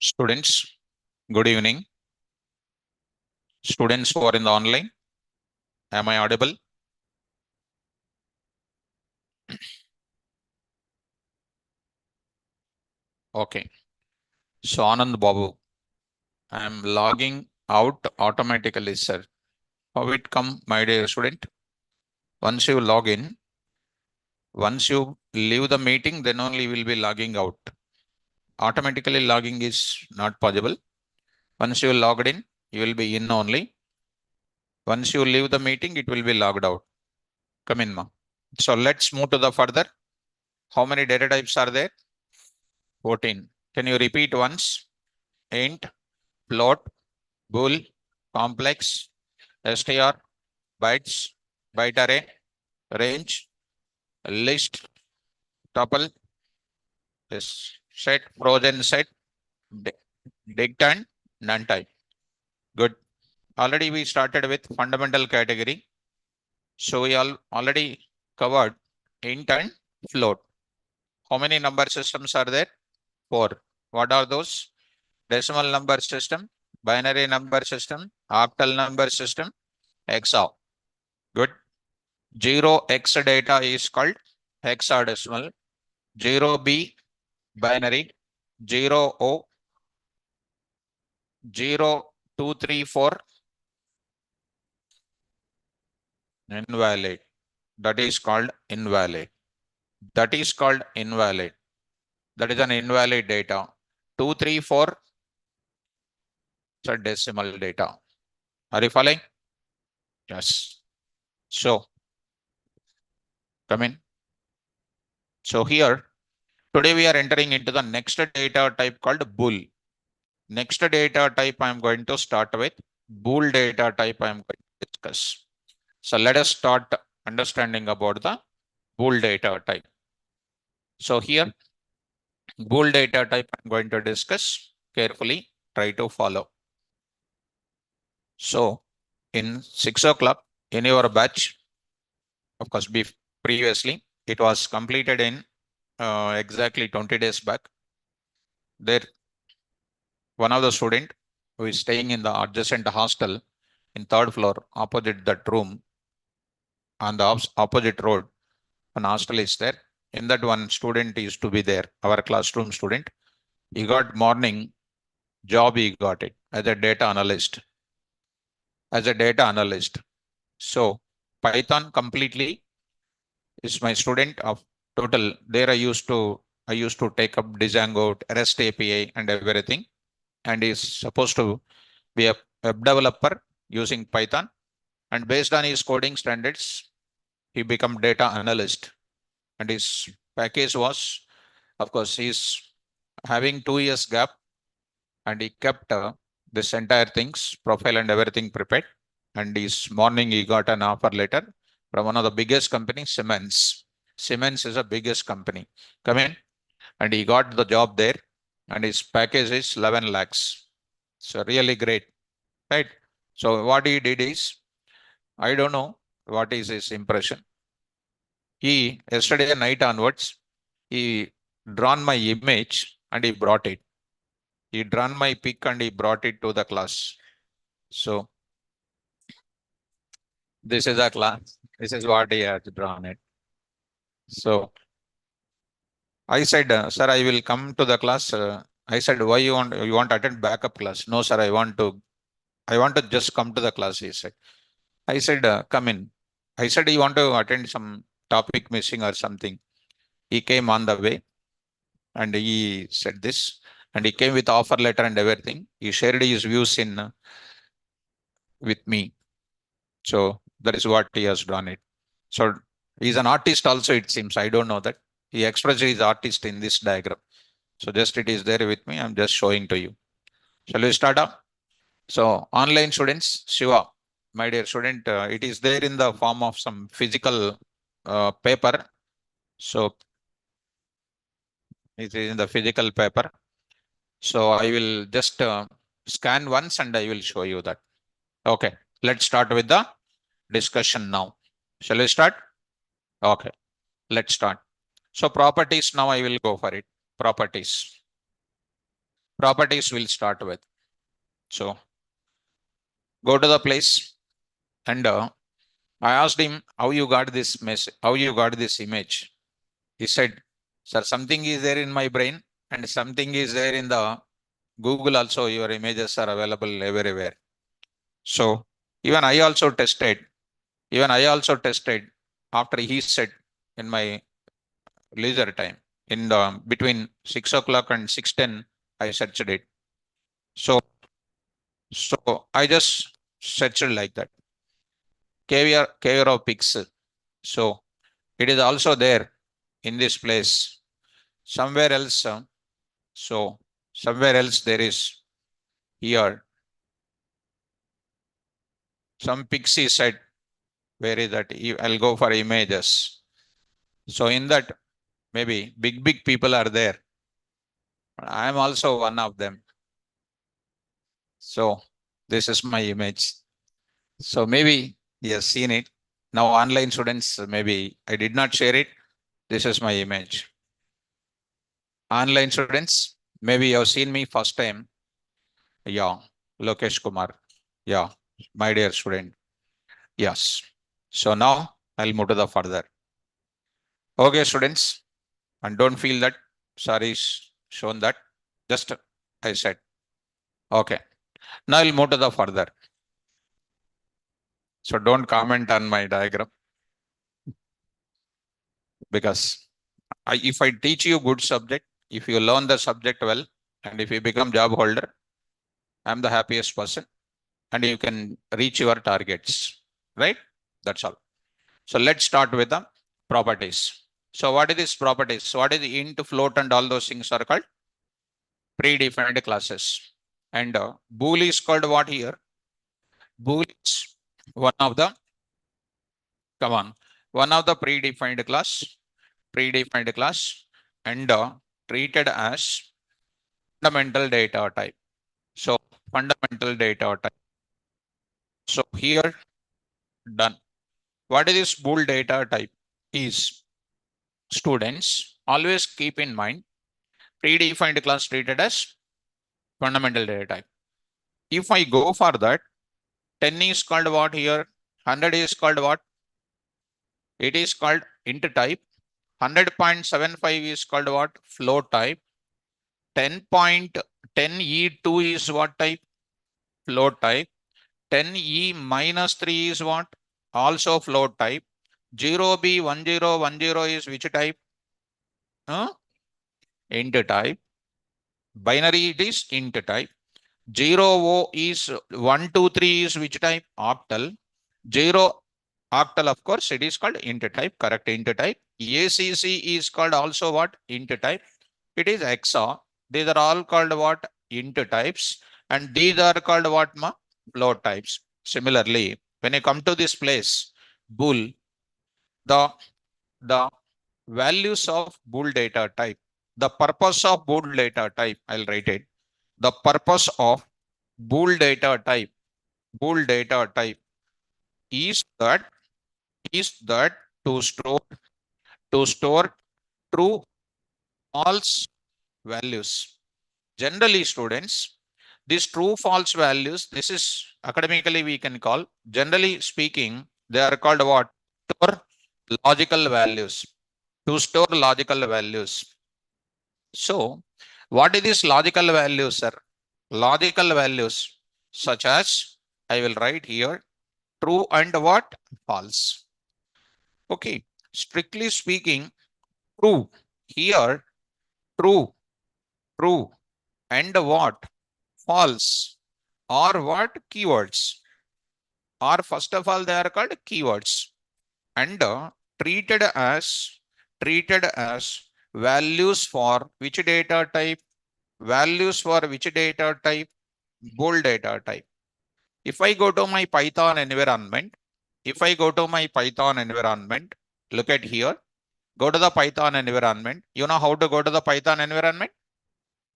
Students, good evening. Students who are in the online, am I audible? Okay. So Anand Babu, I am logging out automatically, sir. How it come, my dear student? Once you log in, once you leave the meeting, then only you will be logging out. Automatically logging is not possible. Once you logged in, you will be in only. Once you leave the meeting, it will be logged out. Come in, ma. So let's move to the further. How many data types are there? 14. Can you repeat once? Int, float, bool, complex, str, bytes, byte array, range, list, tuple, set, frozen set, dict and none type. Good. Already we started with fundamental category. So we already covered int and float. How many number systems are there? 4. What are those? Decimal number system, binary number system, octal number system, hexa. Good. 0x data is called hexadecimal. 0b binary. 0o 0234 invalid. That is called invalid. That is called invalid. That is an invalid data. 234 is a decimal data. Are you following? Yes. So come in. So here today we are entering into the next data type called bool. Next data type I am going to start with bool data type I am going to discuss. So let us start understanding about the bool data type. So here bool data type I'm going to discuss carefully. Try to follow. So in 6 o'clock in your batch, of course, previously it was completed in exactly 20 days back. There, one of the student who is staying in the adjacent hostel in 3rd floor opposite that room on the opposite road, an hostel is there. In that one student is to be there, our classroom student. He got morning job, he got it as a data analyst. As a data analyst. So Python completely is my student of total. There I used to take up Django, REST API and everything. And is supposed to be a web developer using Python. And based on his coding standards, he become data analyst. And his package was, of course, he's having 2 years gap, and he kept this entire things, profile and everything prepared. And this morning he got an offer letter from one of the biggest companies, Siemens. Siemens is the biggest company. Come in, and he got the job there, and his package is 11 lakhs. So really great, right? So what he did is, I don't know what is his impression. He, yesterday night onwards, he drawn my image and he brought it. He drawn my pic and he brought it to the class. So this is a class. This is what he has drawn it. So I said, sir, I will come to the class. I said, why you want to attend backup class? No, sir, I want to just come to the class, he said. I said, come in. I said, you want to attend some topic missing or something. He came on the way and he said this, and he came with offer letter and everything. He shared his views in with me. So that is what he has done it. So he's an artist also, it seems. I don't know that. He expressed his artist in this diagram. So just it is there with me. I'm just showing to you. Shall we start up? So online students, Shiva, my dear student, it is there in the form of some physical paper. So it is in the physical paper. So I will just scan once and I will show you that. Okay, let's start with the discussion now. Shall we start? Okay, let's start. So properties, now I will go for it. Properties. properties we'll start with. So go to the place and I asked him how you got this message, how you got this image. He said, sir, something is there in my brain and something is there in the Google also. Your images are available everywhere. So even I also tested, after he said in my leisure time in the between 6 o'clock and 6:10, I searched it. So I just searched like that. Caviar of pigs. So it is also there in this place. Somewhere else. So somewhere else there is here. Some pixie said, where is that? I'll go for images. So in that, maybe big people are there. I am also one of them. So this is my image. So maybe he has seen it. Now online students, maybe I did not share it. This is my image. Online students, maybe you have seen me first time. Yeah, Lokesh Kumar. Yeah, my dear student. Yes. So now I'll move to the further. Okay, students, and don't feel that sorry is shown that. Just I said. Okay. Now I'll move to the further. So don't comment on my diagram because if I teach you good subject, if you learn the subject well, and if you become job holder, I'm the happiest person and you can reach your targets, right? That's all. So let's start with the properties. So what is this properties? So what is the int, float and all those things are called predefined classes. And bool is called what here? Bool is one of the, one of the predefined class and treated as fundamental data type. So fundamental data type. So here done. What is this bool data type is? Students always keep in mind predefined class treated as fundamental data type. If I go for that, 10 is called what here? 100 is called what? It is called int type. 100.75 is called what? Float type. 10.10E2 is what type? Float type. 10E minus 3 is what? Also float type. 0B1010 is which type? Int type. Binary it is int type. 0O is 123 is which type? Octal. 0 octal, of course, it is called int type, correct int type. ACC is called also what? Int type. It is hexa. These are all called what? Int types. And these are called what? Float types. Similarly, when you come to this place, bool, the values of bool data type, the purpose of bool data type, I'll write it. The purpose of bool data type is that to store true false values. Generally, students, these true false values, this is academically we can call, generally speaking, they are called what? Store logical values. To store logical values. So, what is this logical values, sir? Logical values such as, I will write here, true and what? False. Okay. Strictly speaking, true. Here, true, and what? False. Or what? Keywords. Or first of all, they are called keywords. And treated as values for which data type? Values for which data type? Bool data type. If I go to my Python environment, look at here, go to the Python environment. You know how to go to the Python environment?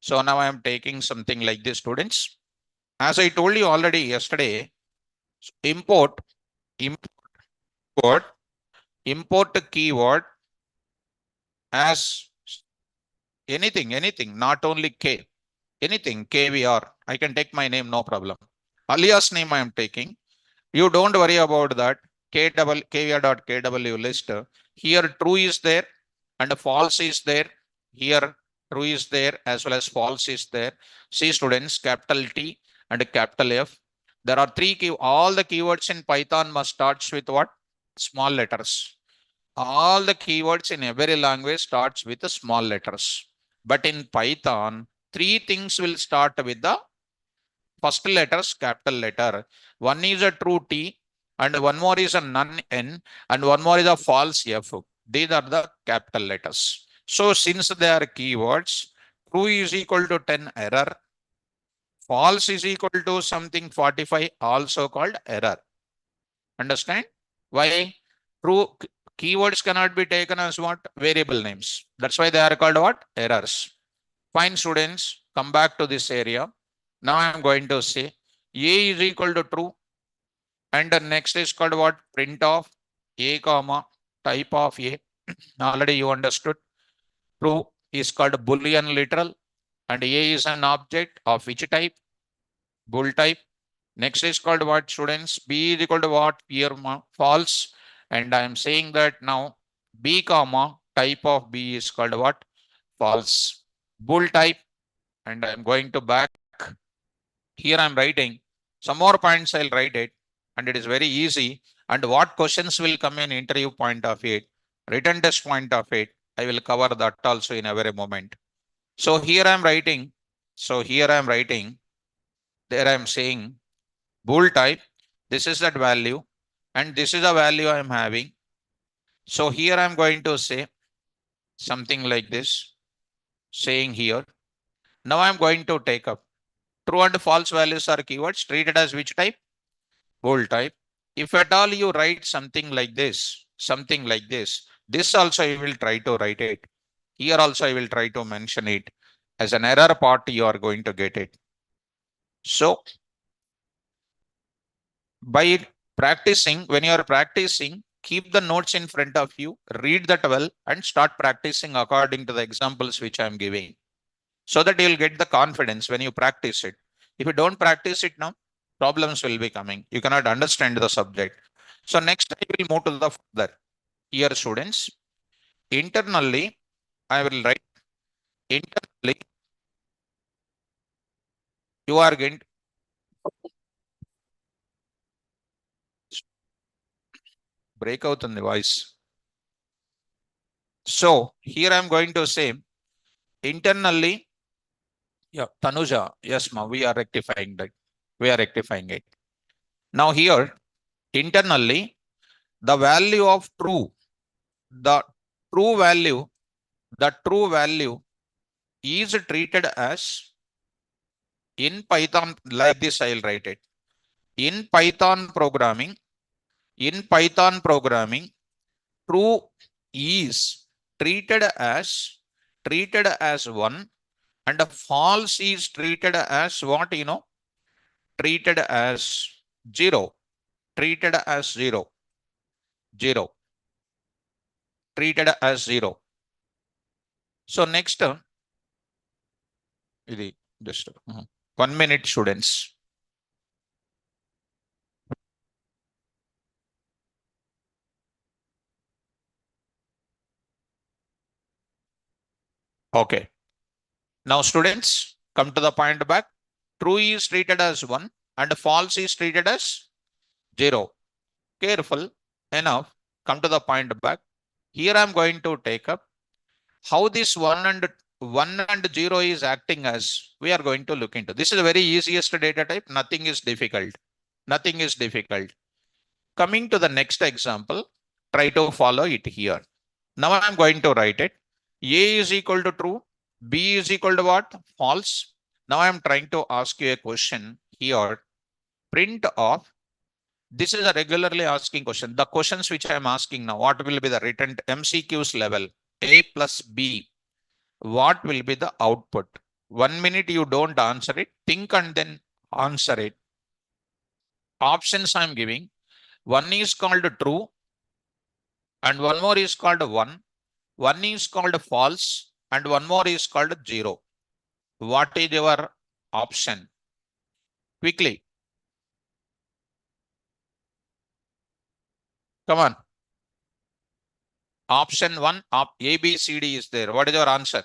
So now I am taking something like this, students. As I told you already yesterday, import keyword as anything, not only K. anything, KVR, I can take my name, no problem. Alias name I am taking. You don't worry about that. KVR.KW list. Here true is there and false is there. Here true is there as well as false is there. See students, capital T and capital F. There are all the keywords in Python must starts with what? Small letters. All the keywords in every language starts with the small letters. But in Python, three things will start with the first letters, capital letter. One is a true T and one more is a none N and one more is a false F. These are the capital letters. So since they are keywords, true is equal to 10 error. False is equal to something 45, also called error. Understand? Why? True keywords cannot be taken as what? Variable names. That's why they are called what? Errors. Fine students, come back to this area. Now I am going to say A is equal to true. And the next is called what? Print of A comma type of A. Already you understood. True is called Boolean literal. And A is an object of which type? Bool type. Next is called what, students? B is equal to what? Here false. And I am saying that now B comma type of B is called what? False. Bool type. And I am going to back. Here I am writing some more points. I'll write it. And it is very easy. And what questions will come in interview point of it, written test point of it, I will cover that also in a very moment. So here I am writing. There I am saying bool type. This is that value. And this is the value I am having. So here I am going to say something like this, saying here. Now I am going to take up true and false values are keywords treated as which type? Bool type. If at all you write something like this, this also I will try to write it. Here also I will try to mention it. As an error part, you are going to get it. So by practicing, when you are practicing, keep the notes in front of you, read that well, and start practicing according to the examples which I am giving, so that you will get the confidence when you practice it. If you don't practice it now, problems will be coming. You cannot understand the subject. So next I will move to the further. Here students, internally, I will write internally, you are going to break out in the voice. So here I am going to say internally, yeah, Tanuja, yes, ma, we are rectifying that. We are rectifying it. Now here, internally, the value of true, the true value is treated as, in Python, like this I will write it. In Python programming, true is treated as 1 and false is treated as what, treated as 0, treated as 0, treated as 0. So next, just 1 minute students. Okay. Now students, come to the point back. True is treated as 1 and false is treated as 0. Careful enough. Come to the point back. Here I am going to take up how this 1 and 0 is acting as. We are going to look into. This is the very easiest data type. Nothing is difficult. Nothing is difficult. Coming to the next example, try to follow it here. Now I am going to write it. A is equal to true. B is equal to what? False. Now I am trying to ask you a question here. Print of. This is a regularly asking question. The questions which I am asking now, what will be the written MCQs level? A plus B. What will be the output? 1 minute you don't answer it. Think and then answer it. Options I am giving. One is called true and one more is called 1. One is called false and one more is called 0. What is your option? Quickly. Come on. Option 1, A, B, C, D is there. What is your answer?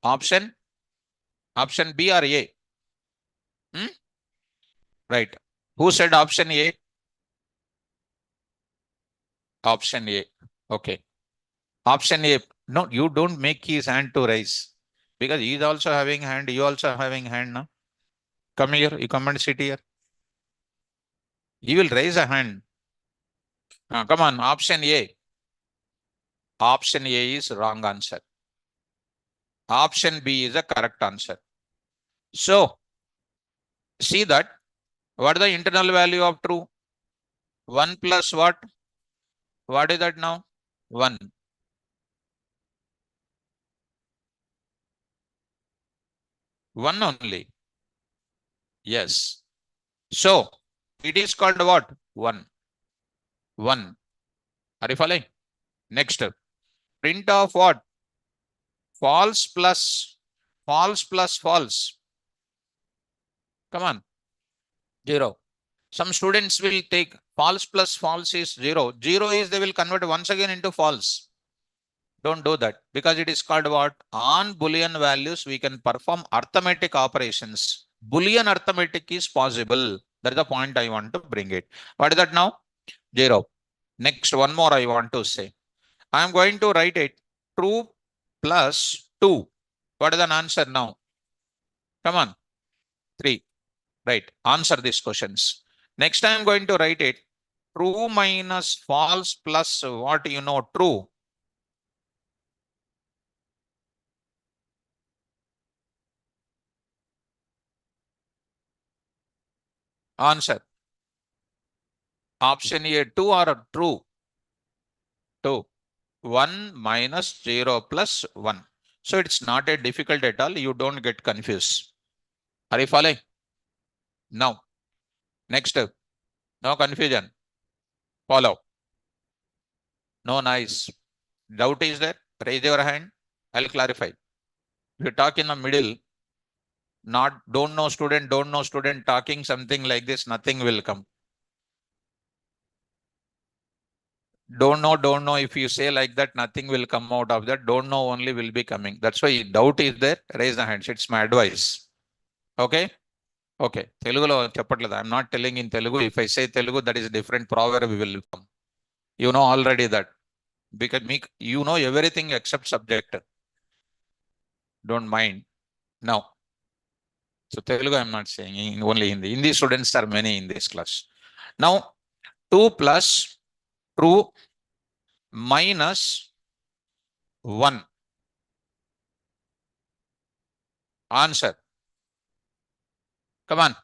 Option B or A? Hmm? Right. Who said option A? Option A. Okay. Option A. No, you don't make his hand to raise. Because he is also having hand, you also having hand now. Come here, you come and sit here. He will raise a hand. Come on, option A. Option A is wrong answer. Option B is the correct answer. So, see that. What is the internal value of true? 1 plus what? What is that now? 1. 1 only. Yes. So, it is called what? 1. 1. Are you following? Next. Print of what? False plus false. Come on. 0. Some students will take false plus false is 0. 0 is they will convert once again into false. Don't do that because it is called what? On Boolean values, we can perform arithmetic operations. Boolean arithmetic is possible. That is the point I want to bring it. What is that now? 0. Next, one more I want to say. I am going to write it true plus 2. What is the answer now? Come on. 3. Right. Answer these questions. Next, I am going to write it true minus false plus what you know true. Answer. Option A 2 or true? 2. 1 minus 0 plus 1. So it's not a difficult at all. You don't get confused. Are you following? Now, next, no confusion. Follow. No nice. Doubt is there? Raise your hand. I'll clarify. If you talk in the middle, not don't know student talking something like this, nothing will come. Don't know. If you say like that, nothing will come out of that. Don't know only will be coming. That's why doubt is there. Raise the hands. It's my advice. Okay? Okay. Telugulo cheppatledu. I'm not telling in Telugu. If I say Telugu, that is a different proverb will come. You know already that. Because you know everything except subject. Don't mind. Now. So Telugu I'm not saying, only Hindi. Hindi students are many in this class. Now 2 plus true minus 1. Answer. Come on.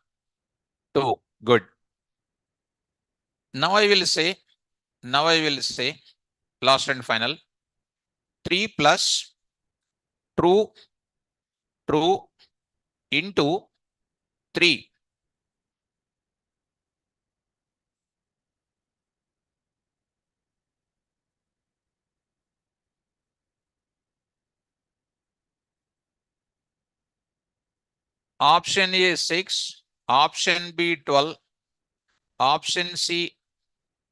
2. Good. Now I will say last and final 3 plus true into 3. Option A 6, option B 12, option C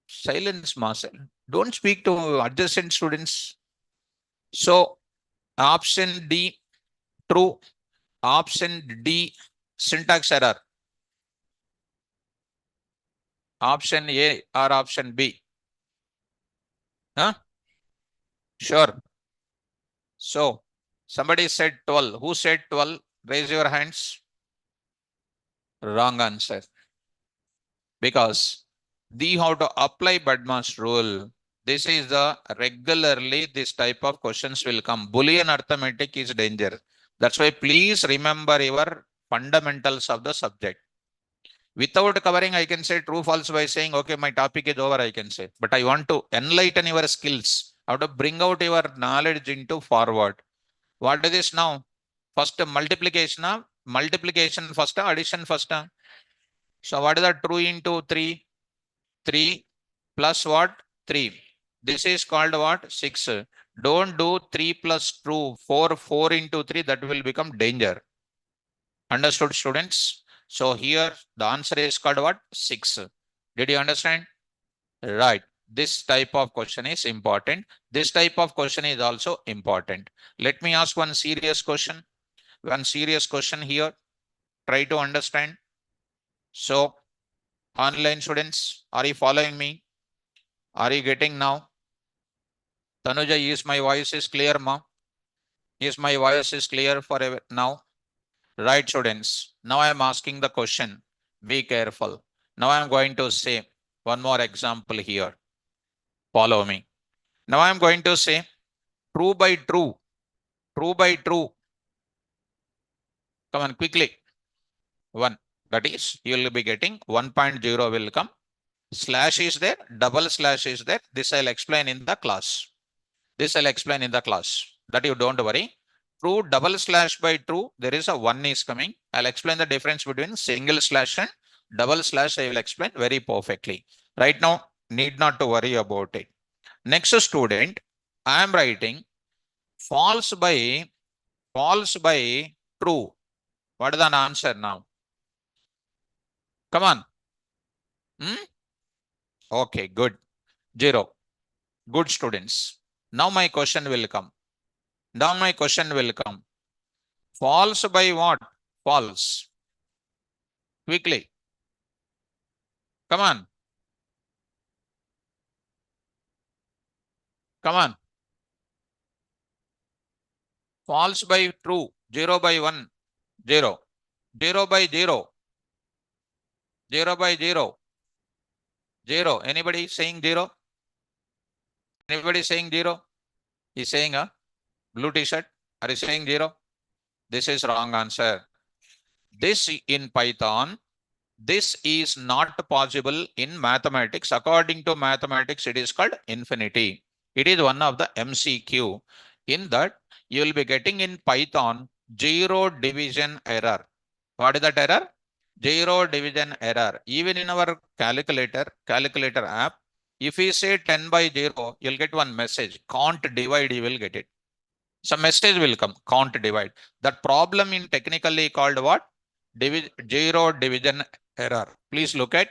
silence Marcel. Don't speak to adjacent students. So option D true, option D syntax error. Option A or option B? Huh? Sure. So somebody said 12. Who said 12? Raise your hands. Wrong answer. Because they have to apply Badmas rule. This is the regularly this type of questions will come. Boolean arithmetic is danger. That's why please remember your fundamentals of the subject. Without covering, I can say true, false by saying, okay, my topic is over, I can say. But I want to enlighten your skills, how to bring out your knowledge into forward. What is this now? First multiplication, multiplication first, addition first. So what is that true into 3? 3 plus what? 3. This is called what? 6. Don't do 3 plus 2, 4 into 3, that will become danger. Understood, students? So here the answer is called what? 6. Did you understand? Right. This type of question is important. This type of question is also important. Let me ask one serious question. One serious question here. Try to understand. So, online students, are you following me? Are you getting now? Tanuja, is my voice is clear, ma? Is my voice is clear for now? Right, students. Now I am asking the question. Be careful. Now I am going to say one more example here. Follow me. Now I am going to say true by true. True by true. Come on, quickly. 1. That is, you will be getting 1.0 will come. Slash is there, double slash is there. This I'll explain in the class. This I'll explain in the class. That you don't worry. True double slash by true, there is a 1 is coming. I'll explain the difference between single slash and double slash. I will explain very perfectly. Right now, need not to worry about it. Next student, I am writing false by true. What is the answer now? Come on. Okay, good. 0. Good students. Now my question will come. Now my question will come. False by what? False. Quickly. Come on. Come on. False by true. 0 by 1. 0. 0 by 0. 0 by 0. 0. Anybody saying 0? Anybody saying 0? He's saying a blue t-shirt. Are you saying 0? This is wrong answer. This in Python, this is not possible in mathematics. According to mathematics, it is called infinity. It is one of the MCQ. In that, you will be getting in Python 0 division error. What is that error? 0 division error. Even in our calculator app, if we say 10 by 0, you'll get one message. Can't divide, you will get it. Some message will come, can't divide. That problem in technically called what? 0 division error. Please look at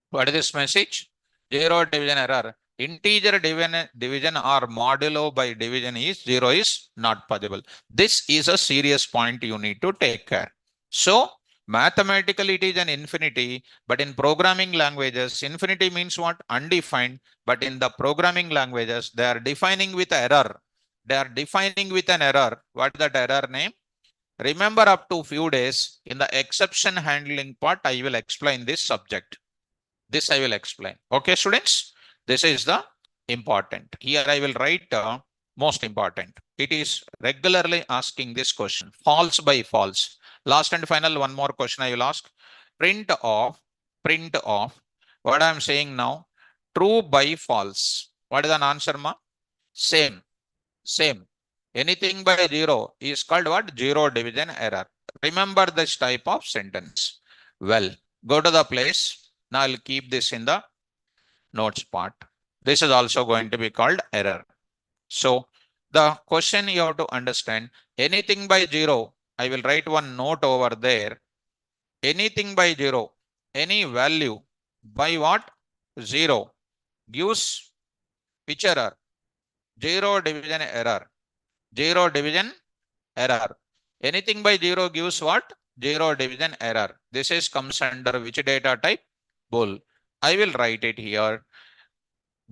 what is this message? 0 division error. Integer division or modulo by division is 0 is not possible. This is a serious point you need to take care. So mathematically it is an infinity, but in programming languages, infinity means what? Undefined. But in the programming languages, they are defining with error. They are defining with an error. What is that error name? Remember, up to few days in the exception handling part, I will explain this subject. This I will explain. Okay, students, this is the important. Here I will write most important. It is regularly asking this question, false by false. Last and final, one more question I will ask. Print of, what I am saying now, true by false. What is an answer, ma? Same. Anything by 0 is called what? 0 division error. Remember this type of sentence. Well, go to the place. Now I'll keep this in the notes part. This is also going to be called error. So the question you have to understand, anything by 0, I will write one note over there. Anything by 0, any value by what? 0 gives which error? 0 division error. 0 division error. Anything by 0 gives what? 0 division error. This is comes under which data type? Bool. I will write it here.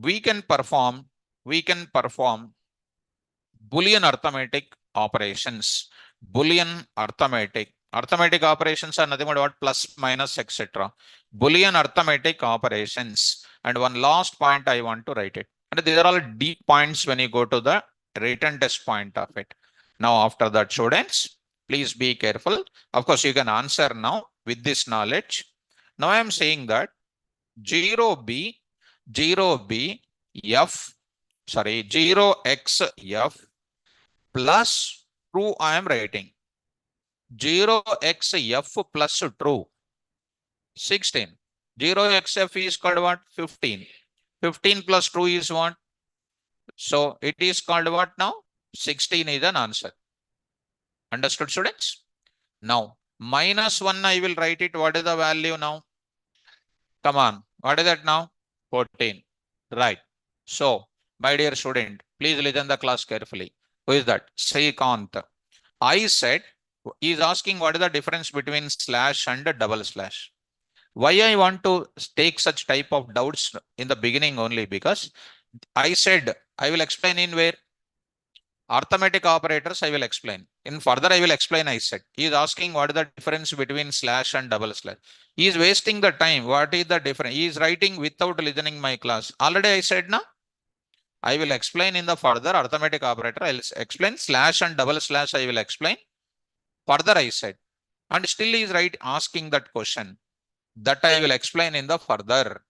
We can perform Boolean arithmetic operations. Boolean arithmetic. Arithmetic operations are nothing but what? Plus, minus, etc. Boolean arithmetic operations. And one last point I want to write it. And these are all deep points when you go to the written test point of it. Now, after that, students, please be careful. Of course, you can answer now with this knowledge. Now, I am saying that 0b f, 0xf plus true. I am writing 0xf plus true 16. 0xf is called what? 15. 15 plus 2 is what? So it is called what now? 16 is an answer. Understood, students? Now, minus 1, I will write it. What is the value now? Come on. What is that now? 14. Right. So, my dear student, please listen the class carefully. Who is that? Srikant. I said, he is asking what is the difference between slash and double slash. Why I want to take such type of doubts in the beginning only? Because I said, I will explain in where arithmetic operators, I will explain. In further, I will explain, I said. He is asking what is the difference between slash and double slash. He is wasting the time. What is the difference? He is writing without listening my class. Already I said, na? I will explain in the further arithmetic operator. I will explain slash and double slash. I will explain. Further, I said. And still he is right asking that question. That I will explain in the further.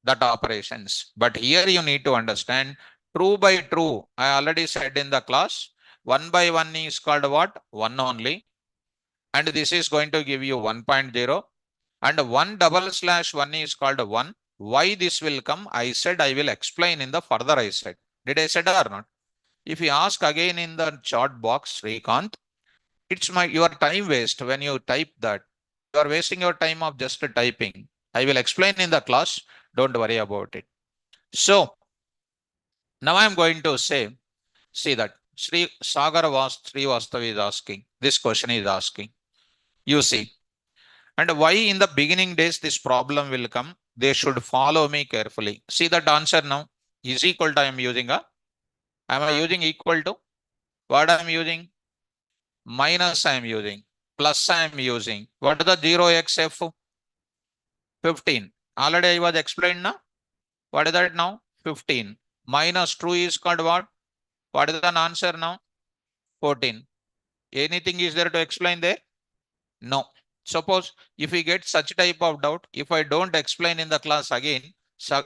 That operations. But here you need to understand true by true. I already said in the class, 1 by 1 is called what? 1 only. And this is going to give you 1.0. And 1 double slash 1 is called 1. Why this will come? I said I will explain in the further I said. Did I said or not? If you ask again in the chat box, Srikant, it's your time waste when you type that. You are wasting your time of just typing. I will explain in the class. Don't worry about it. So now I am going to say, see that Sri Srivastav is asking, this question is asking. You see, and why in the beginning days this problem will come? They should follow me carefully. See that answer now is equal to I am using a. Am I using equal to? What I am using? Minus I am using. Plus I am using. What is the 0xf? 15. Already I was explained now. What is that now? 15. Minus 2 is called what? What is the answer now? 14. Anything is there to explain there? No. Suppose if we get such type of doubt, if I don't explain in the class again,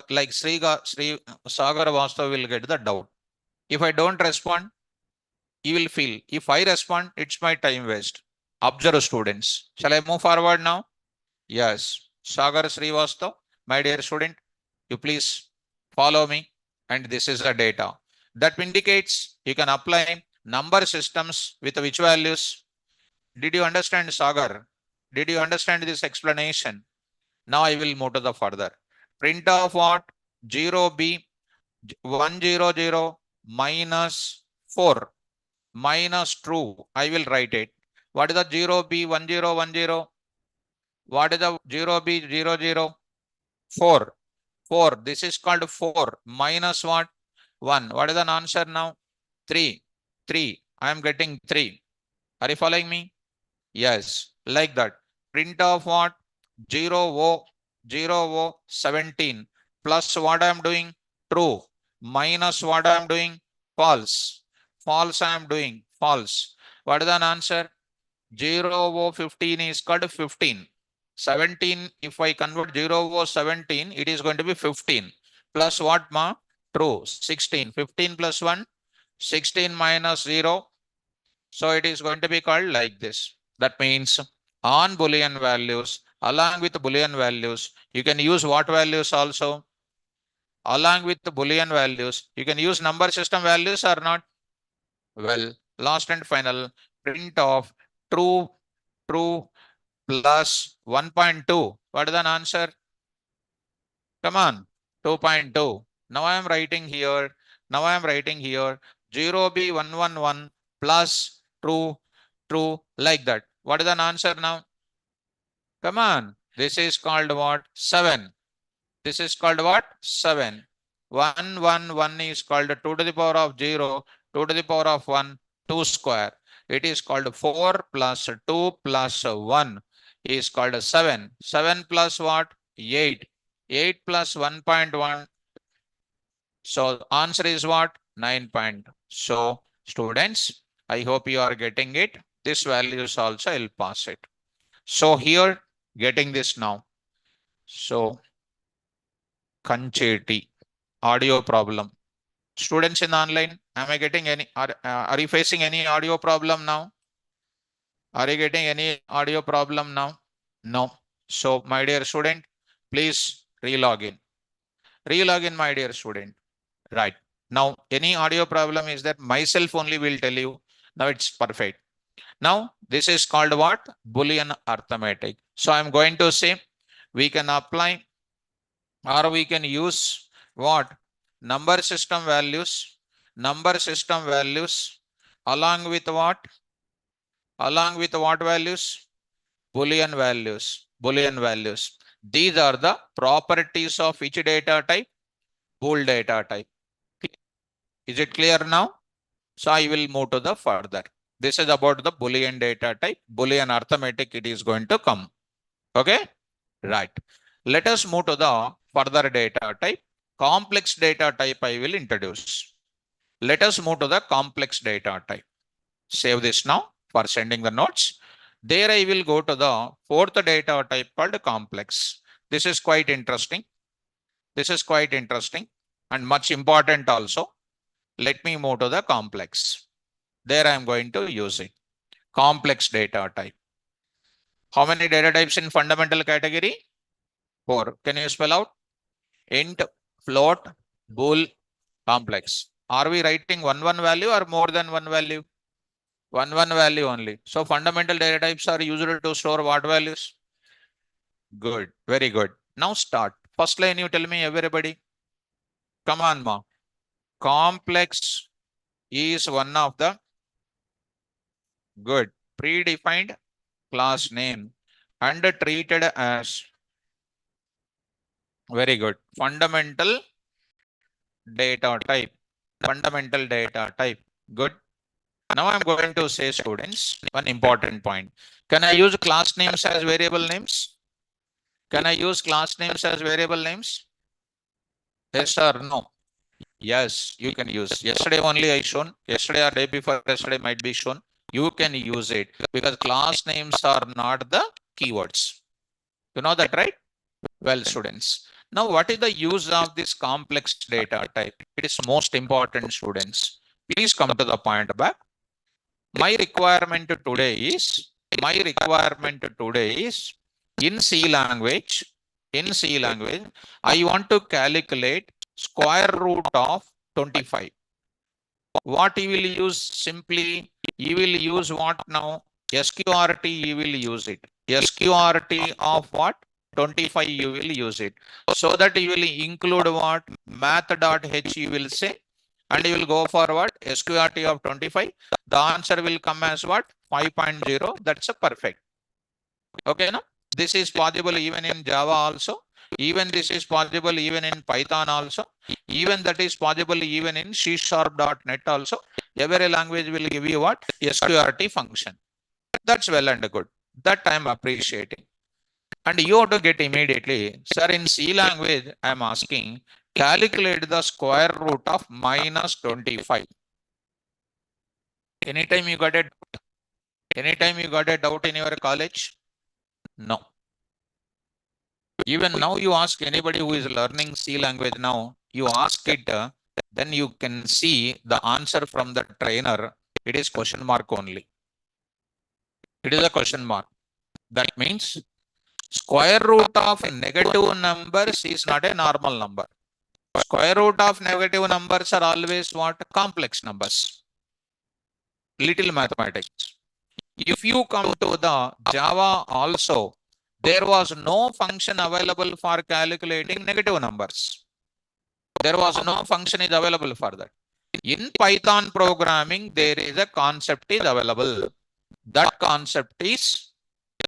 like Sri Sagar Vastav will get the doubt. If I don't respond, he will feel. If I respond, it's my time waste. Observe students. Shall I move forward now? Yes. Sagar Srivastav, my dear student, you please follow me. And this is the data. That indicates you can apply number systems with which values. Did you understand, Sagar? Did you understand this explanation? Now I will move to the further. Print of what? 0b 100 minus 4 minus true. I will write it. What is the 0b 1010? What is the 0b00? 4. 4. This is called 4 minus what? 1. What is the answer now? 3. 3. I am getting 3. Are you following me? Yes, like that. Print of what? 0 17 plus what I am doing? True. Minus what I am doing? False. False I am doing. False. What is the answer? 15 is called 15. 17, if I convert 17, it is going to be 15. Plus what ma? True. 16. 15 plus 1? 16 minus 0. So it is going to be called like this. That means on Boolean values, along with Boolean values, you can use what values also? Along with the Boolean values, you can use number system values or not? Well, last and final, print of true plus 1.2. What is the answer? Come on, 2.2. Now I am writing here. 0b111 plus true like that. What is the answer now? Come on. This is called what? 7. This is called what? 7. 1 is called 2 to the power of 0, 2 to the power of 1, 2 square. It is called 4 plus 2 plus 1 is called 7. 7 plus what? 8. 8 plus 1.1. So answer is what? 9. So students, I hope you are getting it. This value is also I'll pass it. So here getting this now. So Kancheti, audio problem. Students in online, am I getting any, are you facing any audio problem now? Are you getting any audio problem now? No. So my dear student, please relog in. Relog in, my dear student. Right. Now, any audio problem is that myself only will tell you. Now it's perfect. Now, this is called what? Boolean arithmetic. So I'm going to say we can apply or we can use what? Number system values along with what? Along with what values? Boolean values. These are the properties of which data type? Bool data type. Is it clear now? So I will move to the further. This is about the Boolean data type. Boolean arithmetic it is going to come. Okay, right. Let us move to the further data type. Complex data type I will introduce. Let us move to the complex data type. Save this now for sending the notes. There I will go to the fourth data type called complex. This is quite interesting. And much important also. Let me move to the complex. There I am going to use it. Complex data type. How many data types in fundamental category? 4. Can you spell out? Int, float, bool, complex. Are we writing one value or more than one value? One value only. So fundamental data types are used to store what values? Good. Very good. Now start. First line you tell me everybody. Come on, ma. Complex is one of the good predefined class name and treated as very good fundamental data type. Good. Now I'm going to say, students, one important point. Can I use class names as variable names? Yes or no? Yes, you can use. Yesterday only I shown. Yesterday or day before yesterday might be shown. You can use it because class names are not the keywords. You know that, right? Well, students. Now, what is the use of this complex data type? It is most important, students. Please come to the point back. My requirement today is in C language, I want to calculate square root of 25. What you will use? Simply, you will use what now? SQRT, you will use it. SQRT of what? 25, you will use it. So that you will include what? Math.h, you will say. And you will go for what? SQRT of 25. The answer will come as what? 5.0. That's a perfect. Okay, no? This is possible even in Java also. Even this is possible even in Python also. Even that is possible even in C#.NET also. Every language will give you what? SQRT function. That's well and good. That I am appreciating. And you have to get immediately, sir, in C language, I am asking, calculate the square root of minus 25. Anytime you got a doubt in your college? No. Even now you ask anybody who is learning C language now, you ask it, then you can see the answer from the trainer. It is question mark only. It is a question mark. That means square root of negative numbers is not a normal number. Square root of negative numbers are always what? Complex numbers. Little mathematics. If you come to the Java also, there was no function available for calculating negative numbers. There was no function is available for that. In Python programming, there is a concept is available. That concept is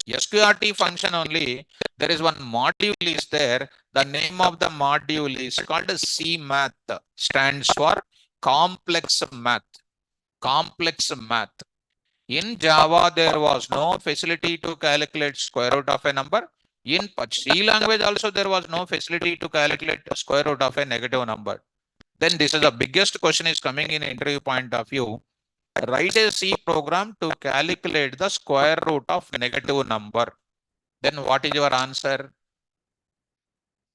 SQRT function only. There is one module is there. The name of the module is called CMath. Stands for complex math. In Java, there was no facility to calculate square root of a number. In C language also, there was no facility to calculate square root of a negative number. Then this is the biggest question is coming in interview point of view. Write a C program to calculate the square root of negative number. Then what is your answer?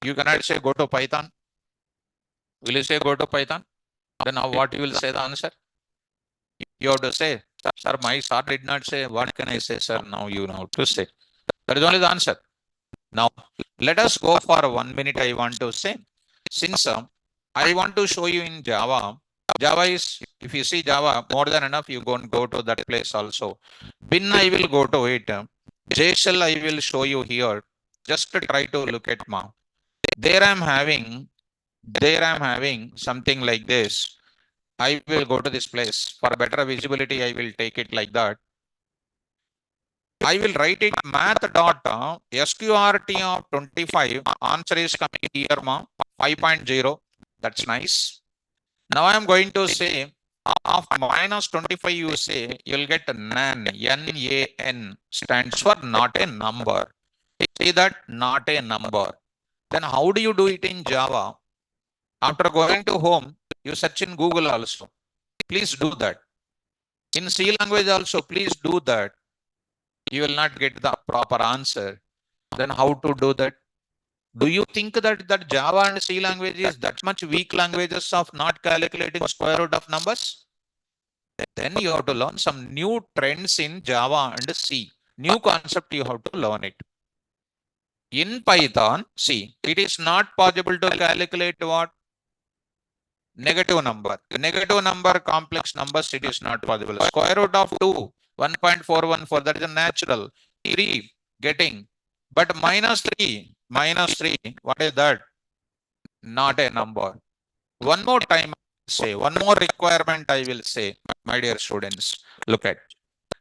You cannot say go to Python. Will you say go to Python? Then what you will say the answer? You have to say, sir, my sir did not say. What can I say, sir? Now you know to say. That is only the answer. Now, let us go for 1 minute. I want to say, since I want to show you in Java. Java is, if you see Java, more than enough, you go to that place also. Bin, I will go to it. JShell, I will show you here. Just to try to look at ma. There I'm having something like this. I will go to this place. For better visibility, I will take it like that. I will write it math dot sqrt of 25. Answer is coming here, ma. 5.0. That's nice. Now I am going to say of minus 25, you say you'll get NaN. N-A-N stands for not a number. Say that not a number. Then how do you do it in Java? After going to home, you search in Google also. Please do that. In C language also, please do that. You will not get the proper answer. Then how to do that? Do you think that Java and C language is that much weak languages of not calculating square root of numbers? Then you have to learn some new trends in Java and C. New concept you have to learn it. In Python, see, it is not possible to calculate what? Negative number. Negative number, complex numbers, it is not possible. Square root of 2, 1.414, that is a natural. 3, getting. But minus 3, what is that? Not a number. One more time, say, one more requirement I will say, my dear students, look at.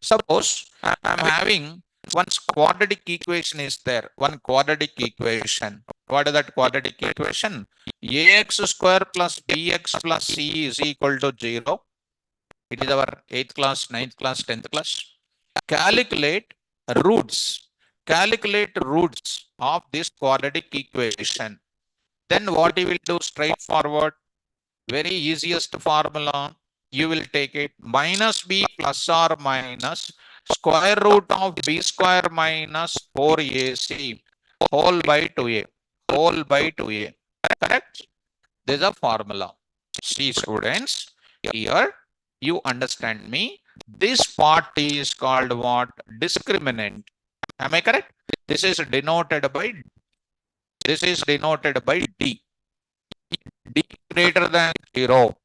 Suppose I'm having one quadratic equation is there, one quadratic equation. What is that quadratic equation? Ax square plus bx plus c is equal to 0. It is our 8th class, 9th class, 10th class. Calculate roots of this quadratic equation. Then what you will do straightforward, very easiest formula, you will take it minus b plus or minus square root of b square minus 4ac whole by 2a. Correct? This is a formula. See students, here you understand me. This part is called what? Discriminant. Am I correct? This is denoted by D. D greater than 0.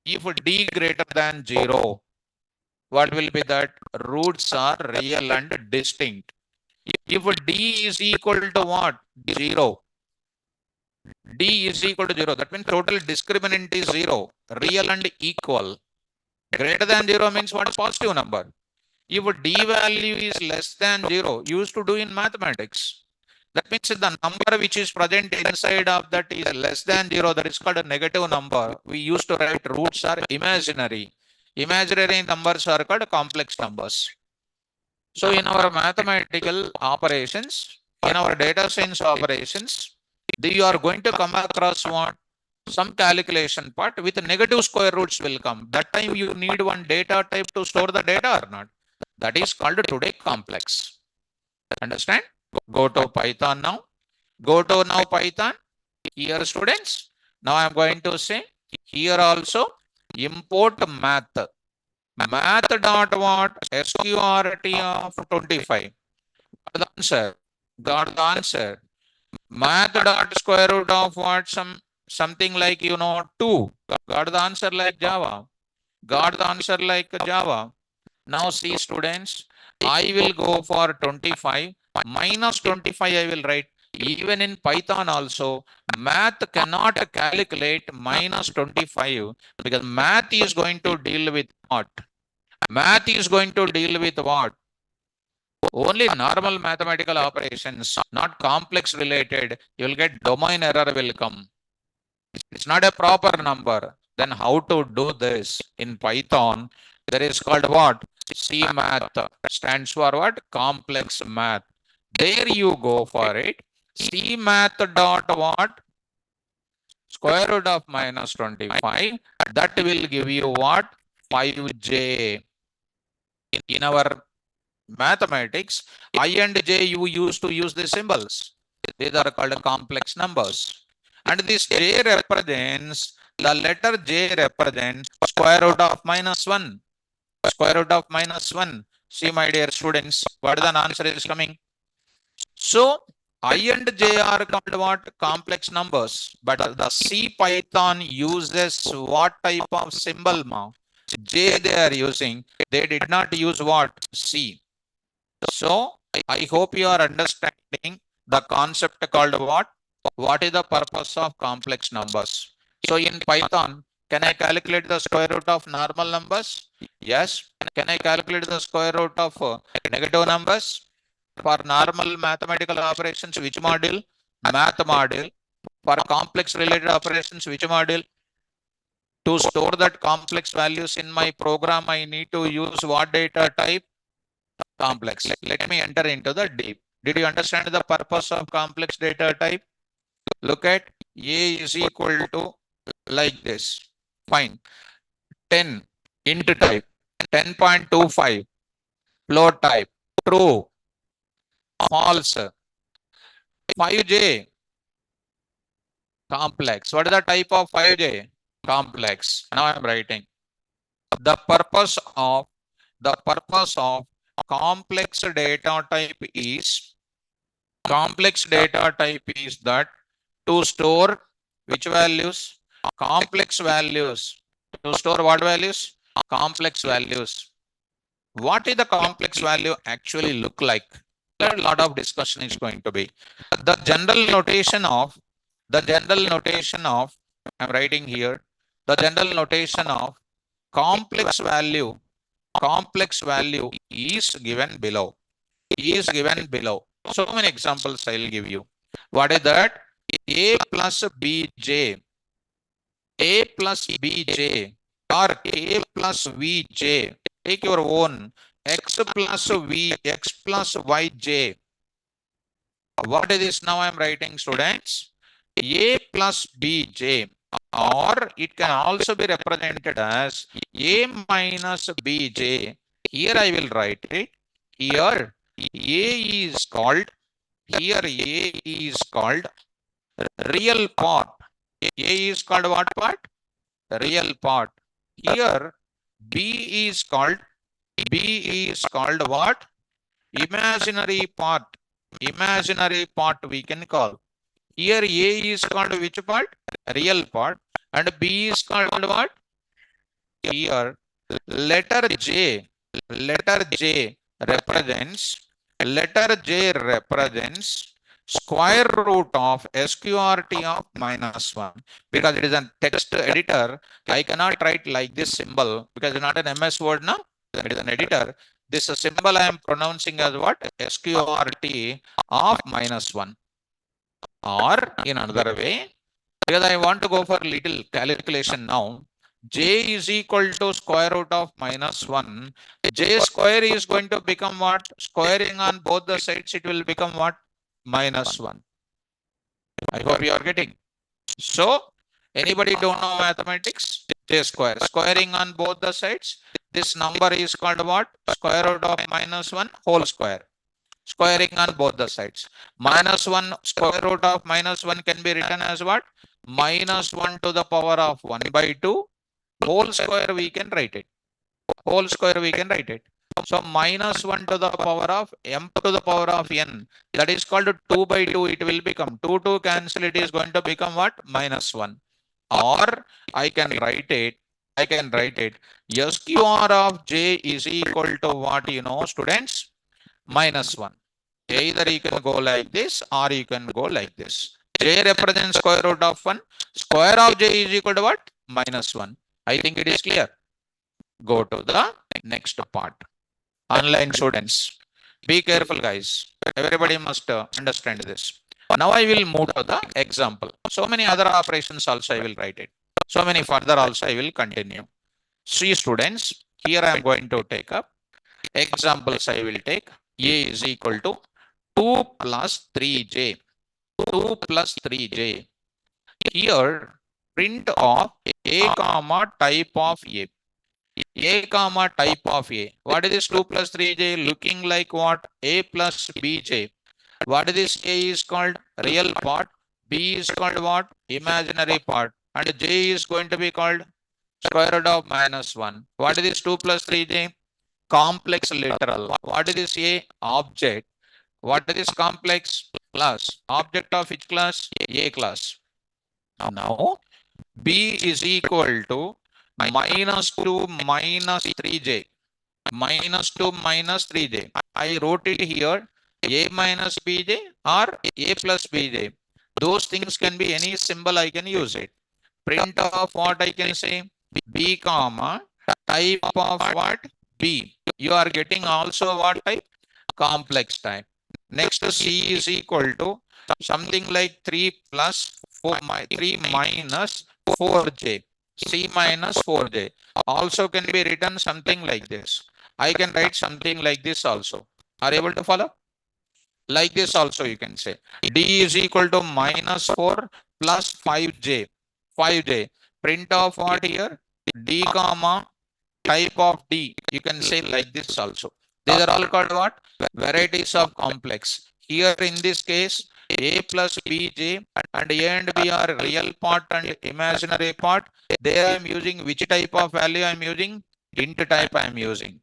If D greater than 0, what will be that? Roots are real and distinct. If D is equal to what? 0. D is equal to 0. That means total discriminant is 0. Real and equal. Greater than 0 means what? Positive number. If D value is less than 0, used to do in mathematics. That means the number which is present inside of that is less than 0. That is called a negative number. We used to write roots are imaginary. Imaginary numbers are called complex numbers. So in our mathematical operations, in our data science operations, you are going to come across what? Some calculation part with negative square roots will come. That time you need one data type to store the data or not. That is called today complex. Understand? Go to Python now. Go to now Python. Here students. Now I am going to say here also import math. Math dot what? SQRT of 25. Got the answer. Math dot square root of what? Something like 2. Got the answer like Java. Got the answer like Java. Now see students, I will go for 25. Minus 25 I will write. Even in Python also, math cannot calculate minus 25 because math is going to deal with what? Math is going to deal with what? Only normal mathematical operations, not complex related. You will get domain error will come. It's not a proper number. Then how to do this in Python? There is called what? C math stands for what? Complex math. There you go for it. C math dot what? Square root of minus 25. That will give you what? 5j. In our mathematics, I and j you used to use the symbols. These are called complex numbers. And this j represents, the letter j represents square root of minus 1. Square root of minus 1. See my dear students, what the answer is coming. So I and j are called what? Complex numbers. But the C Python uses what type of symbol, ma? J they are using. They did not use what? C. So I hope you are understanding the concept called what? What is the purpose of complex numbers? So in Python, can I calculate the square root of normal numbers? Yes. Can I calculate the square root of negative numbers? For normal mathematical operations, which module? Math module. For complex related operations, which module? To store that complex values in my program, I need to use what data type? Complex. Let me enter into the deep. Did you understand the purpose of complex data type? Look at A is equal to like this. Fine. 10 int type, 10.25 float type, true, false, 5J, complex. What is the type of 5J? Complex. Now I'm writing. The purpose of complex data type is that to store which values? Complex values. To store what values? Complex values. What is the complex value actually look like? A lot of discussion is going to be. The general notation of, I'm writing here, the general notation of complex value is given below. So many examples I'll give you. What is that? A plus bj, or k plus vj. Take your own. X plus yj. What is this now I'm writing, students? A plus bj, or it can also be represented as A minus bj. Here I will write it. Here A is called real part. A is called what part? Real part. Here B is called what? Imaginary part. We can call. Here A is called which part? Real part. And B is called what? Here letter J represents square root of SQRT of -1. Because it is a text editor, I cannot write like this symbol because it's not an MS Word now. It is an editor. This symbol I am pronouncing as what? SQRT of -1. Or in another way, because I want to go for little calculation now, j is equal to square root of -1. J square is going to become what? Squaring on both the sides, it will become what? -1. I hope you are getting. So, anybody don't know mathematics? J square. Squaring on both the sides. This number is called what? Square root of -1 whole square. Squaring on both the sides. -1 square root of -1 can be written as what? -1 to the power of 1 by 2 whole square we can write it. So -1 to the power of m to the power of n, that is called 2 by 2. It will become 2 cancel. It is going to become what? -1. Or I can write it. SQR of j is equal to what, you know, students? -1. Either you can go like this or you can go like this. J represents square root of 1. Square of j is equal to what? -1. I think it is clear. Go to the next part. Online students, be careful, guys. Everybody must understand this. Now I will move to the example. So many other operations also I will write it. So many further also I will continue. See, students, here I am going to take up examples. I will take A is equal to 2 plus 3j. Here print of A comma type of A. What is this 2 plus 3j? Looking like what? A plus bj. What is this? A is called real part. B is called what? Imaginary part. And j is going to be called square root of -1. What is this 2 plus 3j? Complex literal. What is this A? Object. What is this complex? class. Object of which class? A class. Now, B is equal to minus 2 minus 3j. Minus 2 minus 3j. I wrote it here. A minus bj or A plus bj. Those things can be any symbol, I can use it. Print of what I can say? B comma type of what? B. You are getting also what type? Complex type. Next C is equal to something like 3 plus 4, 3 minus 4j. C minus 4j. Also can be written something like this. I can write something like this also. Are you able to follow? Like this also you can say. D is equal to minus 4 plus 5j. 5j. Print of what here? D comma type of D. You can say like this also. These are all called what? Varieties of complex. Here in this case, A plus Bj and A and B are real part and imaginary part. There I am using which type of value I am using? Int type I am using.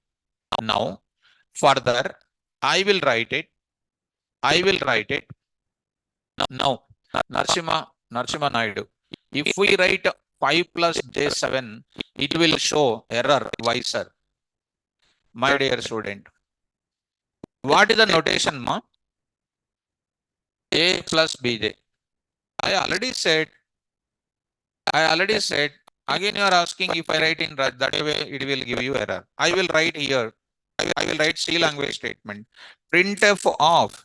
Now, further, I will write it. Now, Narasimha Naidu. If we write 5 plus J7, it will show error. Why, sir? My dear student. What is the notation, ma? A plus Bj. I already said. Again, you are asking if I write in that way, it will give you error. I will write here. I will write C language statement. Printf of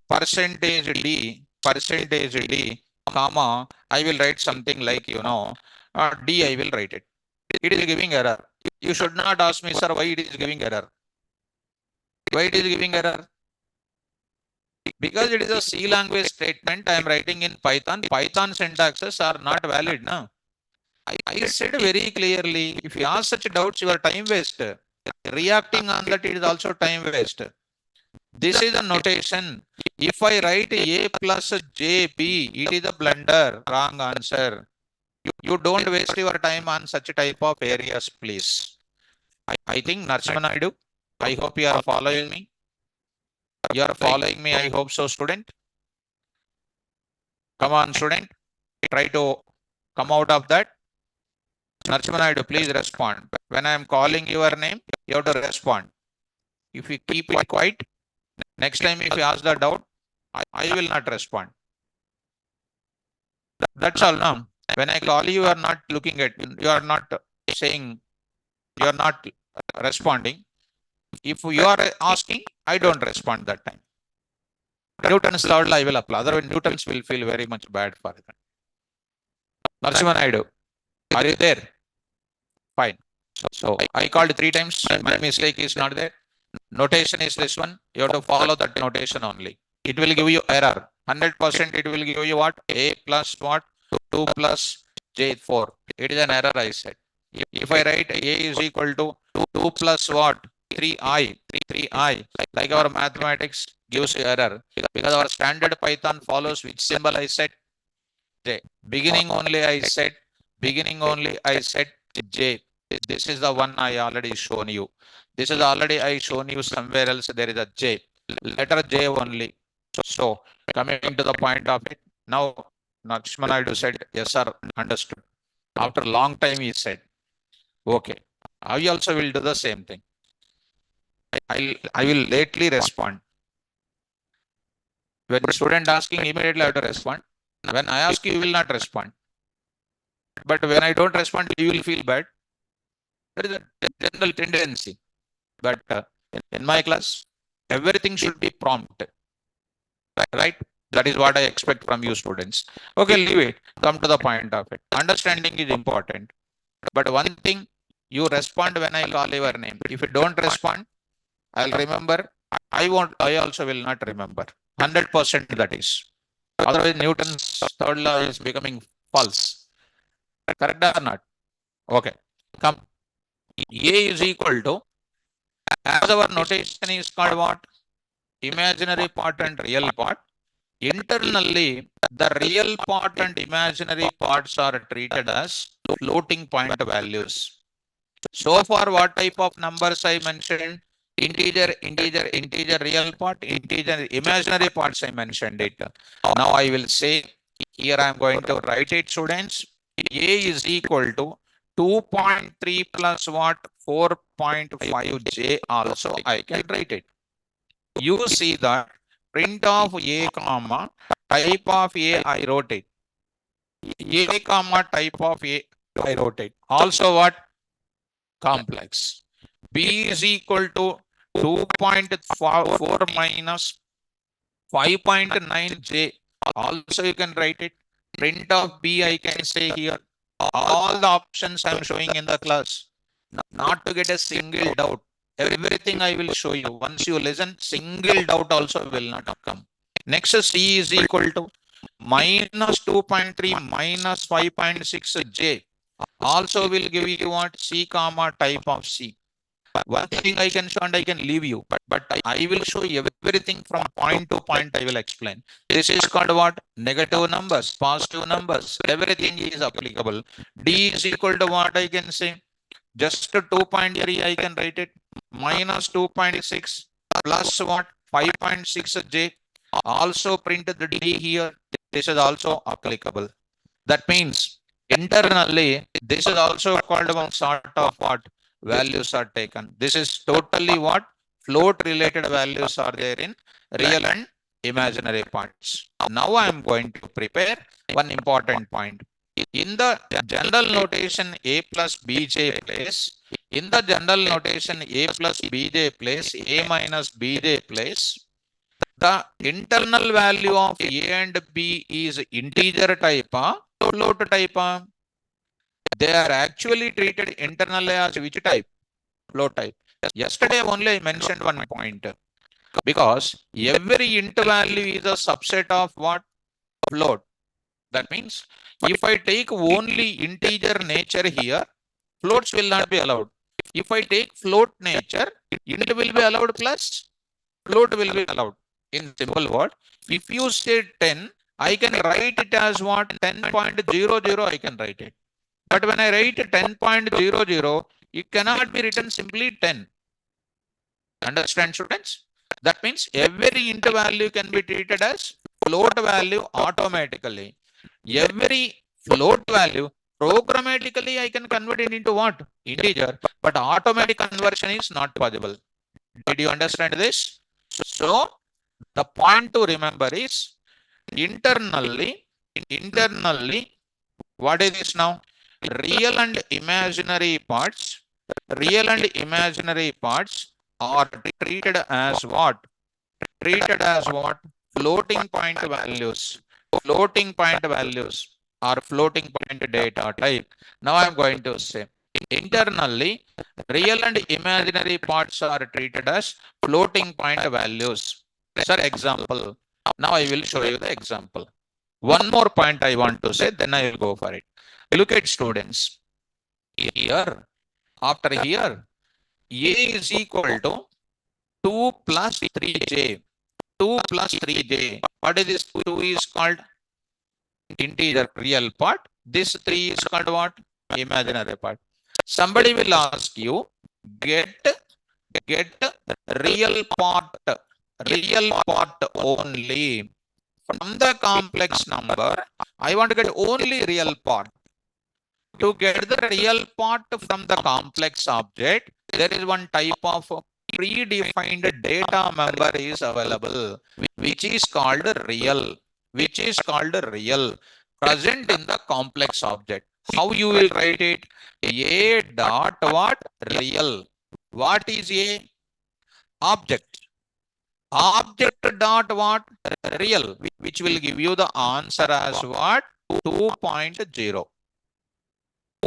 percentage D, comma, I will write something like, D, I will write it. It is giving error. You should not ask me, sir, why it is giving error. Why it is giving error? Because it is a C language statement I am writing in Python. Python syntaxes are not valid. No? I said very clearly, if you ask such doubts, your time waste. Reacting on that, it is also time waste. This is a notation. If I write A plus JB, it is a blunder, wrong answer. You don't waste your time on such type of areas, please. I think Narasimha Naidu, I hope you are following me. You are following me, I hope so, student. Come on, student. Try to come out of that. Narasimha Naidu, please respond. When I am calling your name, you have to respond. If you keep it quiet, next time if you ask the doubt, I will not respond. That's all now. When I call you, you are not looking at, you are not saying, you are not responding. If you are asking, I don't respond that time. Newton's law I will apply. Otherwise, Newton's will feel very much bad for it. Narasimha Naidu, are you there? Fine. So I called 3 times. My mistake is not there. Notation is this one. You have to follow that notation only. It will give you error. 100% it will give you what? A plus what? 2 plus J4. It is an error, I said. If I write A is equal to 2 plus what? 3i. Like our mathematics gives you error. Because our standard Python follows which symbol I said? J. Beginning only I said J. This is the one I already shown you. This is already I shown you somewhere else. There is a J. Letter J only. So coming to the point of it. Now Narasimha Naidu said, yes, sir, understood. After a long time he said, okay. I also will do the same thing. I will lately respond. When the student asking, immediately I have to respond. When I ask you, you will not respond. But when I don't respond, you will feel bad. That is a general tendency. But in my class, everything should be prompt. Right? That is what I expect from you students. Okay, leave it. Come to the point of it. Understanding is important. But one thing, you respond when I call your name. If you don't respond, I'll remember. I also will not remember. 100% that is. Otherwise, Newton's third law is becoming false. Correct or not? Okay. Come. A is equal to, as our notation is called what? Imaginary part and real part. Internally, the real part and imaginary parts are treated as floating point values. So far, what type of numbers I mentioned? integer real part, integer imaginary parts I mentioned it. Now I will say here I am going to write it, students. A is equal to 2.3 plus what? 4.5j also I can write it. You see that print of A comma type of A I wrote it. A comma type of A I wrote it. Also what? Complex. B is equal to 2.4 minus 5.9j. Also you can write it. Print of B I can say here. All the options I am showing in the class. Not to get a single doubt. Everything I will show you. Once you listen, single doubt also will not come. Next C is equal to minus 2.3 minus 5.6j. Also will give you what? C comma type of C. One thing I can show and I can leave you, but I will show you everything from point to point. I will explain. This is called what? Negative numbers, positive numbers. Everything is applicable. D is equal to what I can say? Just 2.3 I can write it. Minus 2.6 plus what? 5.6j. Also print the D here. This is also applicable. That means internally, this is also called one sort of what? Values are taken. This is totally what? Float related values are there in real and imaginary parts. Now I am going to prepare one important point. In the general notation A plus Bj place, in the general notation A plus Bj place, A minus Bj place, the internal value of A and B is integer type, float type. They are actually treated internally as which type? Float type. Yesterday only I mentioned one point. Because every int value is a subset of what? Float. That means if I take only integer nature here, floats will not be allowed. If I take float nature, int will be allowed plus float will be allowed. In simple word, if you say 10, I can write it as what? 10.00 I can write it. But when I write 10.00, it cannot be written simply 10. Understand, students? That means every int value can be treated as float value automatically. Every float value programmatically I can convert it into what? Integer. But automatic conversion is not possible. Did you understand this? So the point to remember is internally, what is this now? Real and imaginary parts are treated as what? Floating point values. Floating point values are floating point data type. Now I am going to say internally, real and imaginary parts are treated as floating point values. Sir, example. Now I will show you the example. One more point I want to say, then I will go for it. Look at students. Here, after here, A is equal to 2 plus 3j. 2 plus 3j. What is this? 2 is called integer real part. This 3 is called what? Imaginary part. Somebody will ask you, get real part only. From the complex number, I want to get only real part. To get the real part from the complex object, there is one type of predefined data member is available, which is called real, present in the complex object. How you will write it? A dot what? Real. What is A? Object. Object dot what? Real, which will give you the answer as what? 2.0.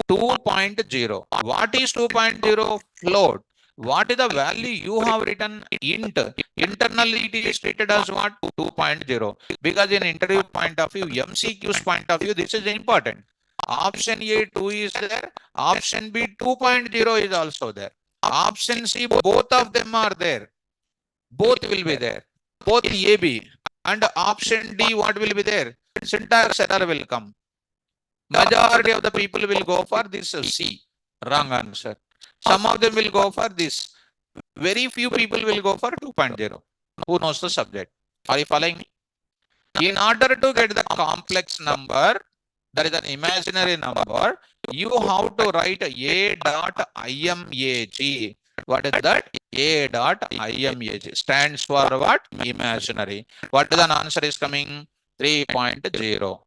2.0. What is 2.0? Float. What is the value you have written? Int. Internally it is treated as what? 2.0. Because in interview point of view, MCQ's point of view, this is important. Option A 2 is there. Option B 2.0 is also there. Option C, both of them are there. Both will be there. Both A, B. And option D, what will be there? Syntax error will come. Majority of the people will go for this C. Wrong answer. Some of them will go for this. Very few people will go for 2.0. Who knows the subject? Are you following me? In order to get the complex number, there is an imaginary number, you have to write A dot IMAG. What is that? A dot IMAG stands for what? Imaginary. What is the answer is coming? 3.0.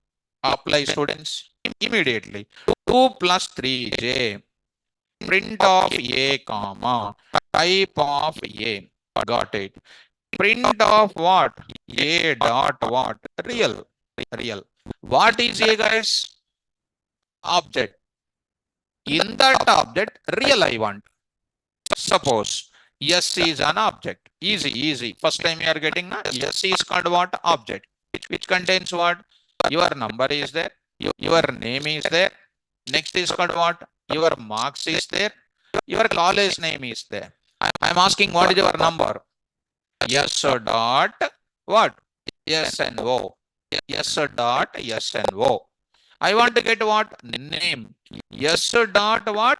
Apply, students, immediately. 2 plus 3J. Print of A comma. Type of A. Got it. Print of what? A dot what? Real. Real. What is A, guys? Object. In that object, real I want. Suppose S is an object. Easy, easy. First time you are getting S is called what? Object. Which contains what? Your number is there. Your name is there. Next is called what? Your marks is there. Your college name is there. I am asking what is your number? S dot what? S and O. S dot S and O. I want to get what? Name. S dot what?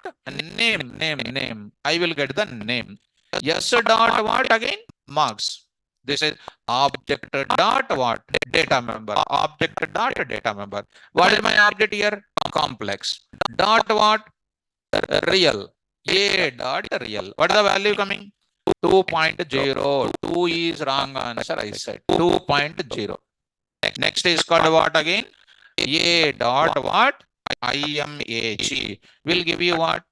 Name. I will get the name. S dot what again? Marks. This is object dot what? Data member. Object dot data member. What is my object here? Complex. Dot what? Real. A dot real. What is the value coming? 2.0. 2 is wrong answer, I said. 2.0. Next is called what again? A dot what? IMAG will give you what?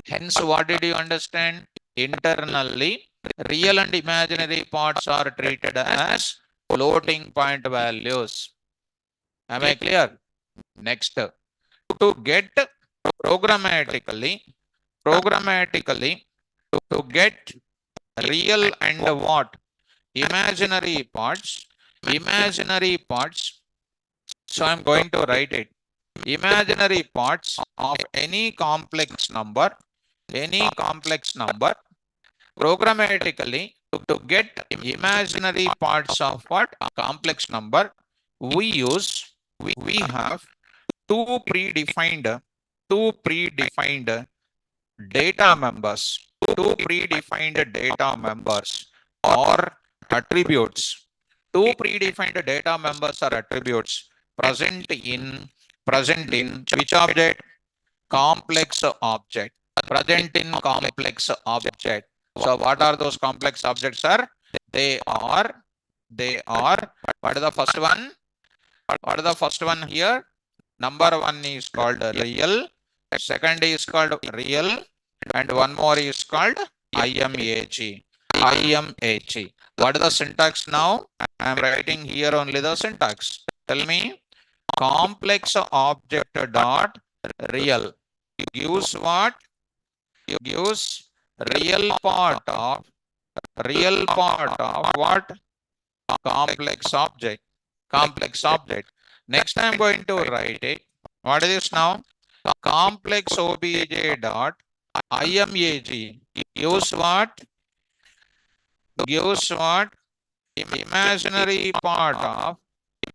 Hence, what did you understand? Internally, real and imaginary parts are treated as floating point values. Am I clear? Next, to get programmatically, to get real and what? Imaginary parts. So I'm going to write it. Imaginary parts of any complex number, programmatically, to get imaginary parts of what? Complex number, we have two predefined data members, or attributes. Two predefined data members or attributes present in which object? Complex object. Present in complex object. So what are those complex objects, sir? They are what is the first one? What is the first one here? Number one is called real, second is called real, and one more is called IMAG. What is the syntax now? I am writing here only the syntax. Tell me. Complex object dot real gives what? Gives real part of what? Complex object. Next I am going to write it. What is this now? Complex obj dot IMAG gives what?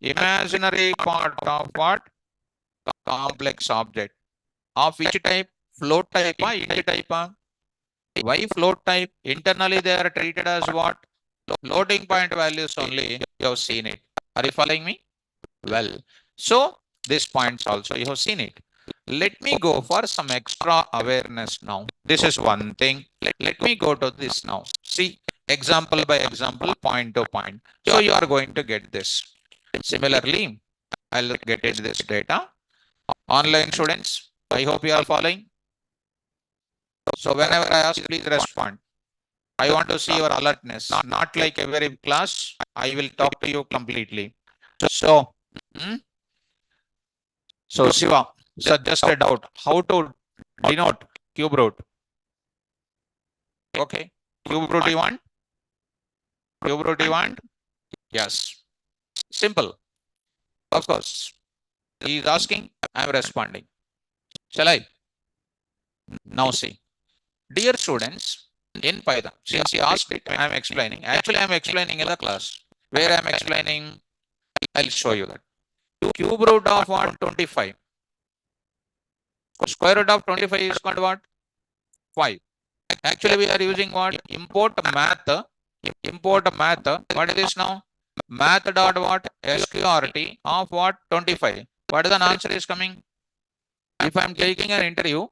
Imaginary part of what? Complex object. Of which type? Float type or int type? Why float type? Internally they are treated as what? Floating point values only. You have seen it. Are you following me? Well, so this points also you have seen it. Let me go for some extra awareness now. This is one thing. Let me go to this now. See, example by example, point to point. So you are going to get this. Similarly, I'll get it this data. Online students, I hope you are following. So whenever I ask, please respond. I want to see your alertness. Not like every class, I will talk to you completely. So, so Shiva suggested out how to denote cube root. Okay, cube root you want? Yes. Simple. Of course. He is asking, I am responding. Shall I? Now see. Dear students, in Python, since he asked it, I am explaining. Actually, I am explaining in the class. Where I am explaining, I'll show you that. Cube root of what? 25. Square root of 25 is called what? 5. Actually, we are using what? Import math. Import math. What is this now? Math dot what? SQRT of what? 25. What is the answer is coming? If I'm taking an interview,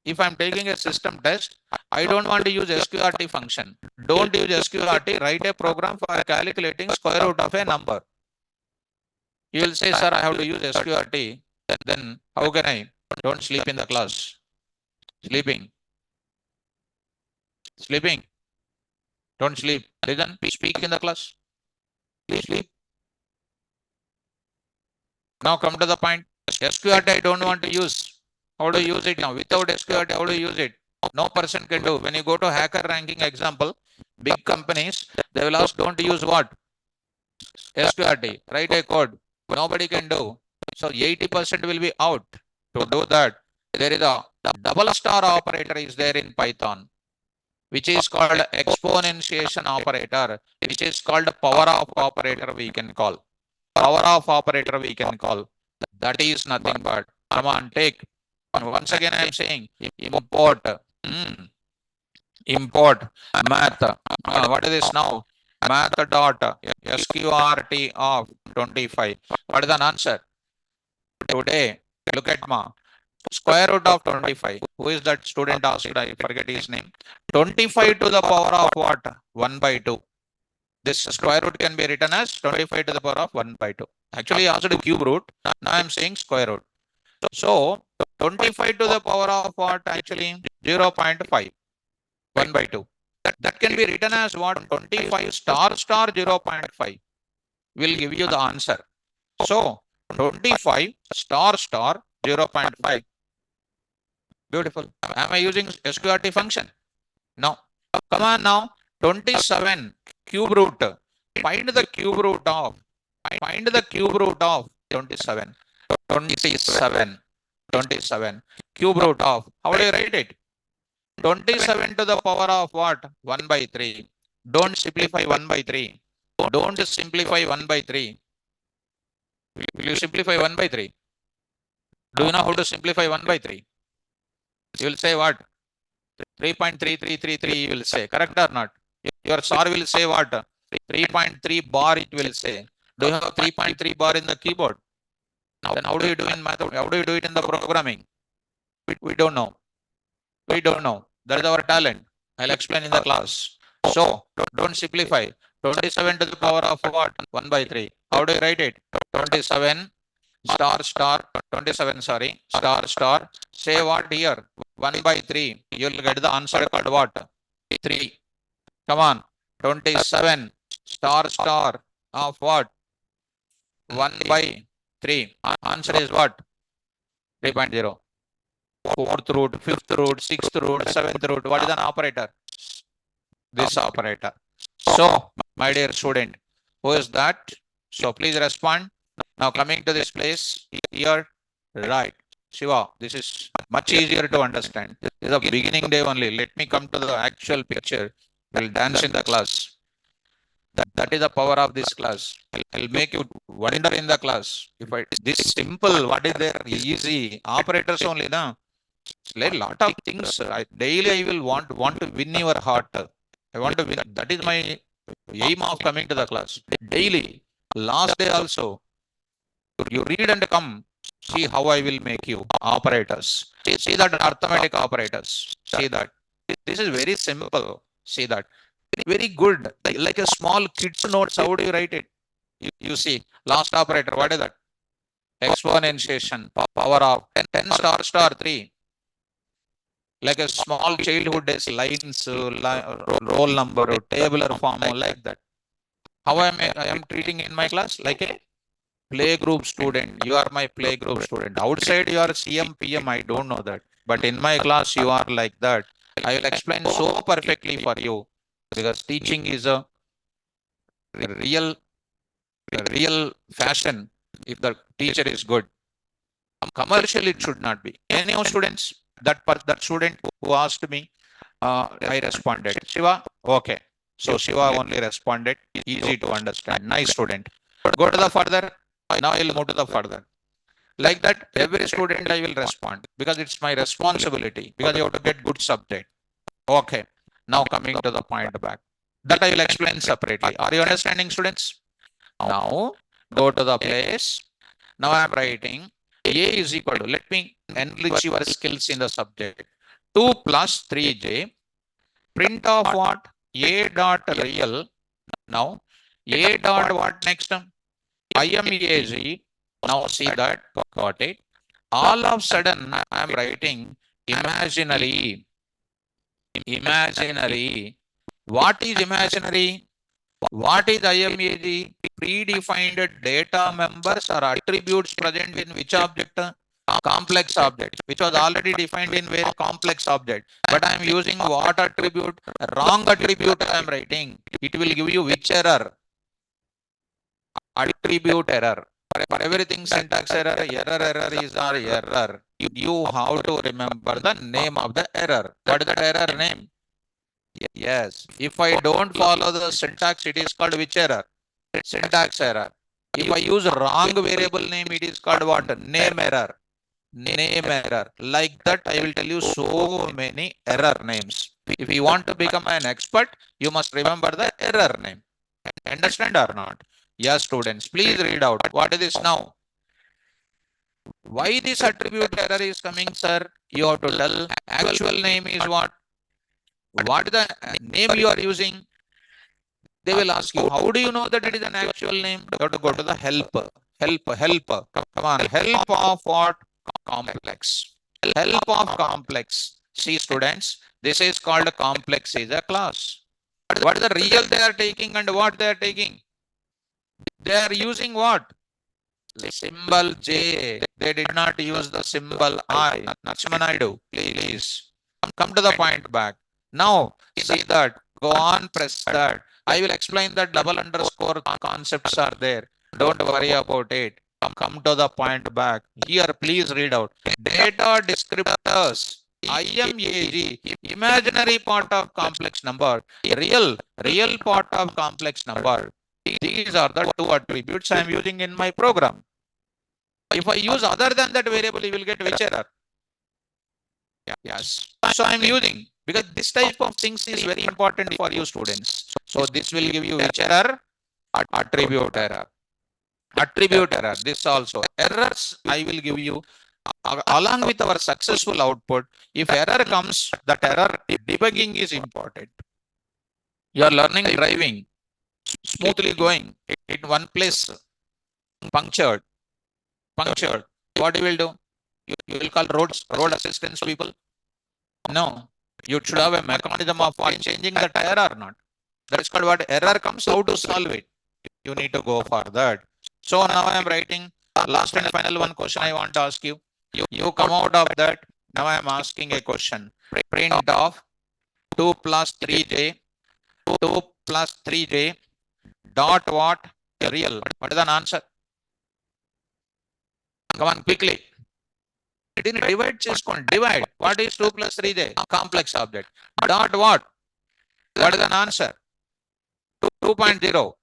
if I'm taking a system test, I don't want to use SQRT function. Don't use SQRT. Write a program for calculating square root of a number. You will say, sir, I have to use SQRT. Then how can I? Don't sleep in the class. Sleeping. Sleeping. Don't sleep. Listen, speak in the class. Please sleep. Now come to the point. SQRT I don't want to use. How do you use it now? Without SQRT, how do you use it? No person can do. When you go to hacker ranking example, big companies, they will ask, don't use what? SQRT. Write a code. Nobody can do. So 80% will be out. To do that, there is a double star operator is there in Python, which is called exponentiation operator, which is called power of operator we can call. Power of operator we can call. That is nothing but, come on, take. Once again, I am saying import. Import math. What is this now? Math dot SQRT of 25. What is the answer? Today, look at ma. Square root of 25. Who is that student asked? I forget his name. 25 to the power of what? 1 by 2. This square root can be written as 25 to the power of 1 by 2. Actually, also the cube root. Now I am saying square root. So 25 to the power of what? Actually 0.5. 1 by 2. That can be written as what? 25 star 0.5 will give you the answer. So 25 star 0.5. Beautiful. Am I using SQRT function? No. Come on now. 27 cube root. Find the cube root of 27. 27 cube root of. How do you write it? 27 to the power of what? 1 by 3. Don't simplify 1 by 3. Don't simplify 1 by 3. Will you simplify 1 by 3? Do you know how to simplify 1 by 3? You will say what? 3.3333 you will say. Correct or not? Your sir will say what? 3.3 bar it will say. Do you have 3.3 bar in the keyboard? Then how do you do in math? How do you do it in the programming? We don't know. We don't know. That is our talent. I'll explain in the class. So don't simplify. 27 to the power of what? 1 by 3. How do you write it? 27 star 27 sorry star say what here? 1 by 3. You'll get the answer called what? 3. Come on. 27 star of what? 1 by 3. Answer is what? 3.0. 4th root, 5th root, 6th root, 7th root. What is an operator? This operator. So, my dear student, who is that? So, please respond. Now, coming to this place here, right. Shiva, this is much easier to understand. This is a beginning day only. Let me come to the actual picture. We'll dance in the class. That is the power of this class. I'll make you wonder in the class. If I this simple, what is there? Easy operators only, na? A lot of things. Daily I will want to win your heart. I want to win. That is my aim of coming to the class. Daily. Last day also. You read and come. See how I will make you operators. See that arithmetic operators. See that. This is very simple. See that. Very good. Like a small kid's notes. How do you write it? You see. Last operator. What is that? Exponentiation. Power of 10 star 3. Like a small childhood days, lines, roll number, tabular form, like that. How I am treating in my class? Like a playgroup student. You are my playgroup student. Outside you are CM, PM, I don't know that. But in my class you are like that. I will explain so perfectly for you. Because teaching is a real fashion if the teacher is good. Commercial it should not be. Any of students? That student who asked me, I responded. Shiva, okay. So Shiva only responded. Easy to understand. Nice student. Go to the further. Now I'll move to the further. Like that, every student I will respond because it's my responsibility. Because you have to get good subject. Okay. Now coming to the point back. That I will explain separately. Are you understanding, students? Now go to the place. Now I am writing A is equal to, let me enrich your skills in the subject. 2 plus 3j. Print of what? A dot real. Now A dot what next? IMAG. Now see that. Got it. All of a sudden I am writing imaginary. Imaginary. What is imaginary? What is IMAG? Predefined data members or attributes present in which object? Complex object, which was already defined in where? Complex object. But I am using what attribute? Wrong attribute I am writing. It will give you which error? Attribute error. For everything syntax error is our error. You have to remember the name of the error. What is that error name? Yes. If I don't follow the syntax, it is called which error? Syntax error. If I use wrong variable name, it is called what? Name error. Name error. Like that, I will tell you so many error names. If you want to become an expert, you must remember the error name. Understand or not? Yes, students, please read out. What is this now? Why this attribute error is coming, sir? You have to tell. Actual name is what? What is the name you are using? They will ask you, how do you know that it is an actual name? You have to go to the help. Help. Come on. Help of what? Complex. Help of complex. See, students, this is called a complex is a class. What is the real they are taking and what they are taking? They are using what? The symbol J. They did not use the symbol I. Nachamanaidu, please. Come to the point back. Now, see that. Go on, press that. I will explain that double underscore concepts are there. Don't worry about it. Come to the point back. Here, please read out. Data descriptors. IMAG, imaginary part of complex number. Real part of complex number. These are the two attributes I am using in my program. If I use other than that variable, you will get which error? Yes. So I am using, because this type of things is very important for you students. So this will give you which error? Attribute error. Attribute error. This also. Errors I will give you along with our successful output. If error comes, that error debugging is important. You are learning driving, smoothly going in one place, punctured. What you will do? You will call road assistance people? No. You should have a mechanism of changing the tire or not. That is called what? Error comes, how to solve it. You need to go for that. So now I am writing last and final one question I want to ask you. You come out of that. Now I am asking a question. Print of 2 plus 3j. 2 plus 3j dot what? Real. What is an answer? Come on, quickly. Divide చేసుకోండి. Divide. What is 2 plus 3j? Complex object. Dot what? What is an answer? 2.0.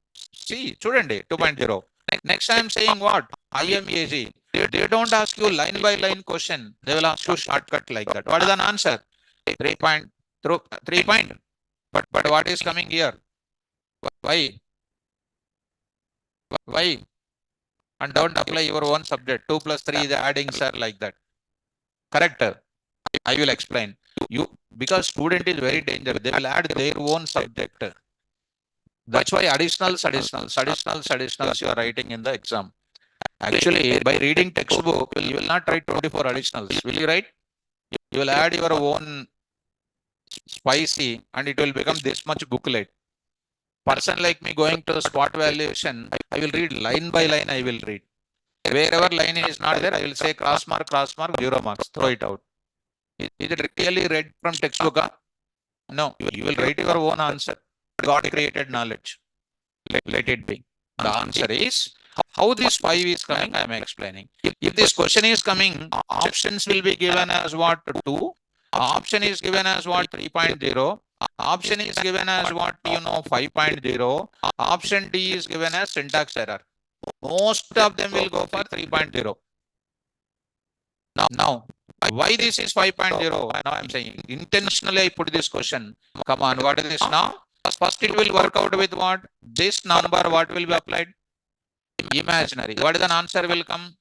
See, చూడండి 2.0. Next I am saying what? IMAG. They don't ask you line by line question. They will ask you shortcut like that. What is an answer? 3 point. But what is coming here? Why? And don't apply your own subject. 2 plus 3 is adding, sir, like that. Correct. I will explain. Because student is very dangerous. They will add their own subject. That's why additionals you are writing in the exam. Actually, by reading textbook, you will not write 24 additionals. Will you write? You will add your own spicy and it will become this much booklet. Person like me going to the spot valuation, I will read line by line, I will read. Wherever line is not there, I will say cross mark, 0 marks, throw it out. Is it really read from textbook? No, you will write your own answer. God created knowledge. Let it be. The answer is, how this 5 is coming, I am explaining. If this question is coming, options will be given as what? 2. Option is given as what? 3.0. Option is given as what? 5.0. Option D is given as syntax error. Most of them will go for 3.0. Now, Why this is 5.0? Now I'm saying intentionally I put this question. Come on, what is this now? First it will work out with what? This number, what will be applied? Imaginary. What is the answer will come?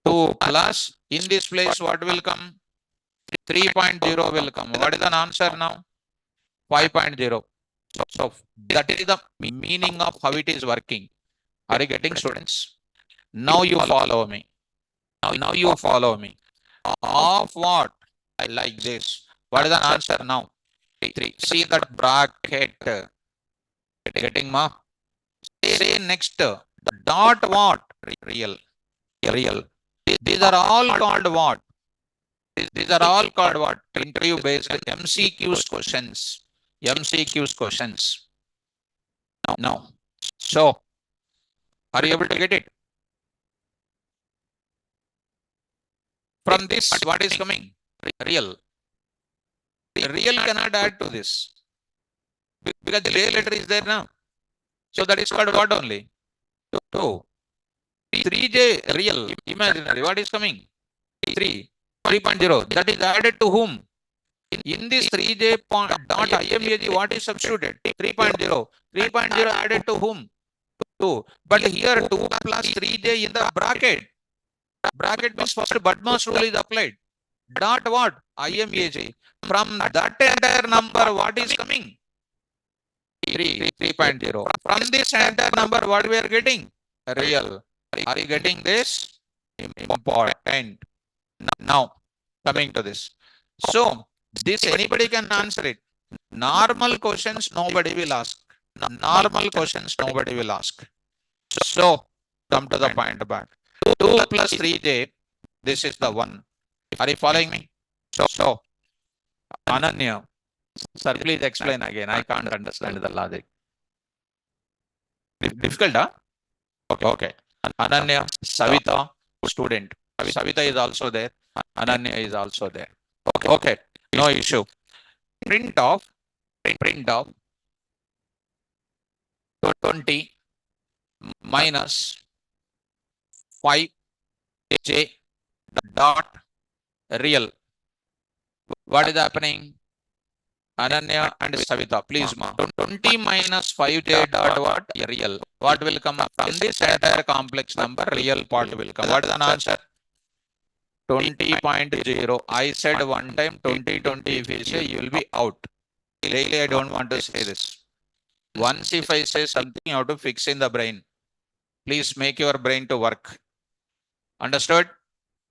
2 plus, in this place what will come? 3.0 will come. What is the answer now? 5.0. So that is the meaning of how it is working. Are you getting, students? Now you follow me. Now you follow me. Of what? Like this. What is the answer now? 3. See that bracket. Getting ma? Say next. Dot what? Real. Real. These are all called what? These are all called what? Interview based MCQs questions. MCQs questions. No. So, are you able to get it? From this, what is coming? Real. Real cannot add to this. Because the J letter is there now. So that is called what only? 2. 3J real, imaginary. What is coming? 3. 3.0. That is added to whom? In this 3J dot IMAG, what is substituted? 3.0. 3.0 added to whom? 2. But here 2 plus 3J in the bracket. Bracket means first Badmas rule is applied. Dot what? IMAG. From that entire number, what is coming? 3.0. From this entire number, what we are getting? Real. Are you getting this? Important. Now, coming to this. So, this anybody can answer it. Normal questions, nobody will ask. Normal questions, nobody will ask. So, come to the point back. 2 plus 3J, this is the 1. Are you following me? So, Ananya, sir, please explain again. I can't understand the logic. Difficult, huh? Okay. Ananya, Savita, student. Savita is also there. Ananya is also there. Okay. No issue. Print off 20 minus 5J dot real. What is happening? Ananya and Savita, please ma. 20 minus 5J dot what? Real. What will come from this entire complex number? Real part will come. What is the answer? 20.0. I said one time 20. If you say, you will be out. Daily, I don't want to say this. Once if I say something, you have to fix in the brain. Please make your brain to work. Understood?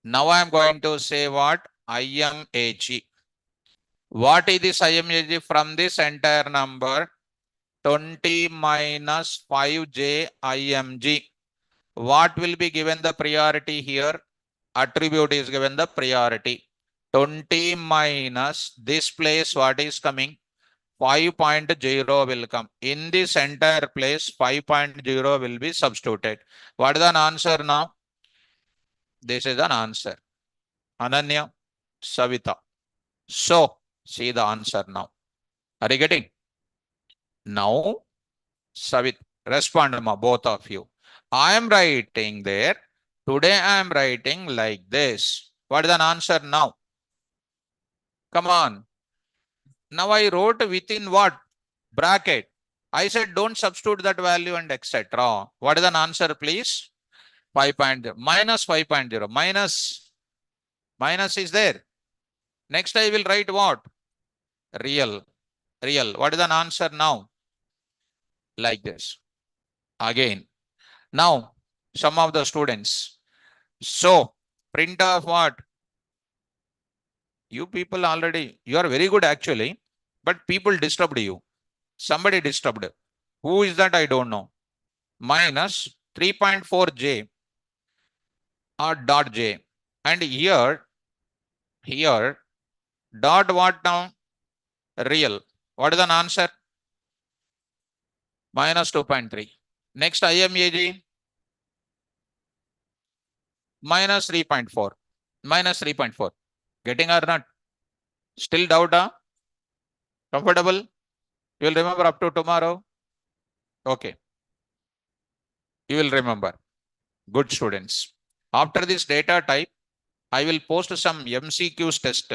Now I am going to say what? IMAG. What is this IMAG from this entire number? 20 minus 5J IMG. What will be given the priority here? Attribute is given the priority. 20 minus this place, what is coming? 5.0 will come. In this entire place, 5.0 will be substituted. What is an answer now? This is an answer. Ananya, Savita. So, see the answer now. Are you getting? Now, Savit, respond, both of you. I am writing there. Today I am writing like this. What is an answer now? Come on. Now I wrote within what? Bracket. I said don't substitute that value and etc. What is an answer, please? 5.0 minus 5.0 minus is there. Next I will write what? Real. What is an answer now? Like this. Again. Now, some of the students. So, print of what? You people already, you are very good actually, but people disturbed you. Somebody disturbed. Who is that? I don't know. Minus 3.4J or dot J. And here, dot what now? Real. What is an answer? Minus 2.3. Next IMAG. Minus 3.4. Minus 3.4. Getting or not? Still doubt, huh? Comfortable? You will remember up to tomorrow? Okay. You will remember. Good students. After this data type, I will post some MCQs test,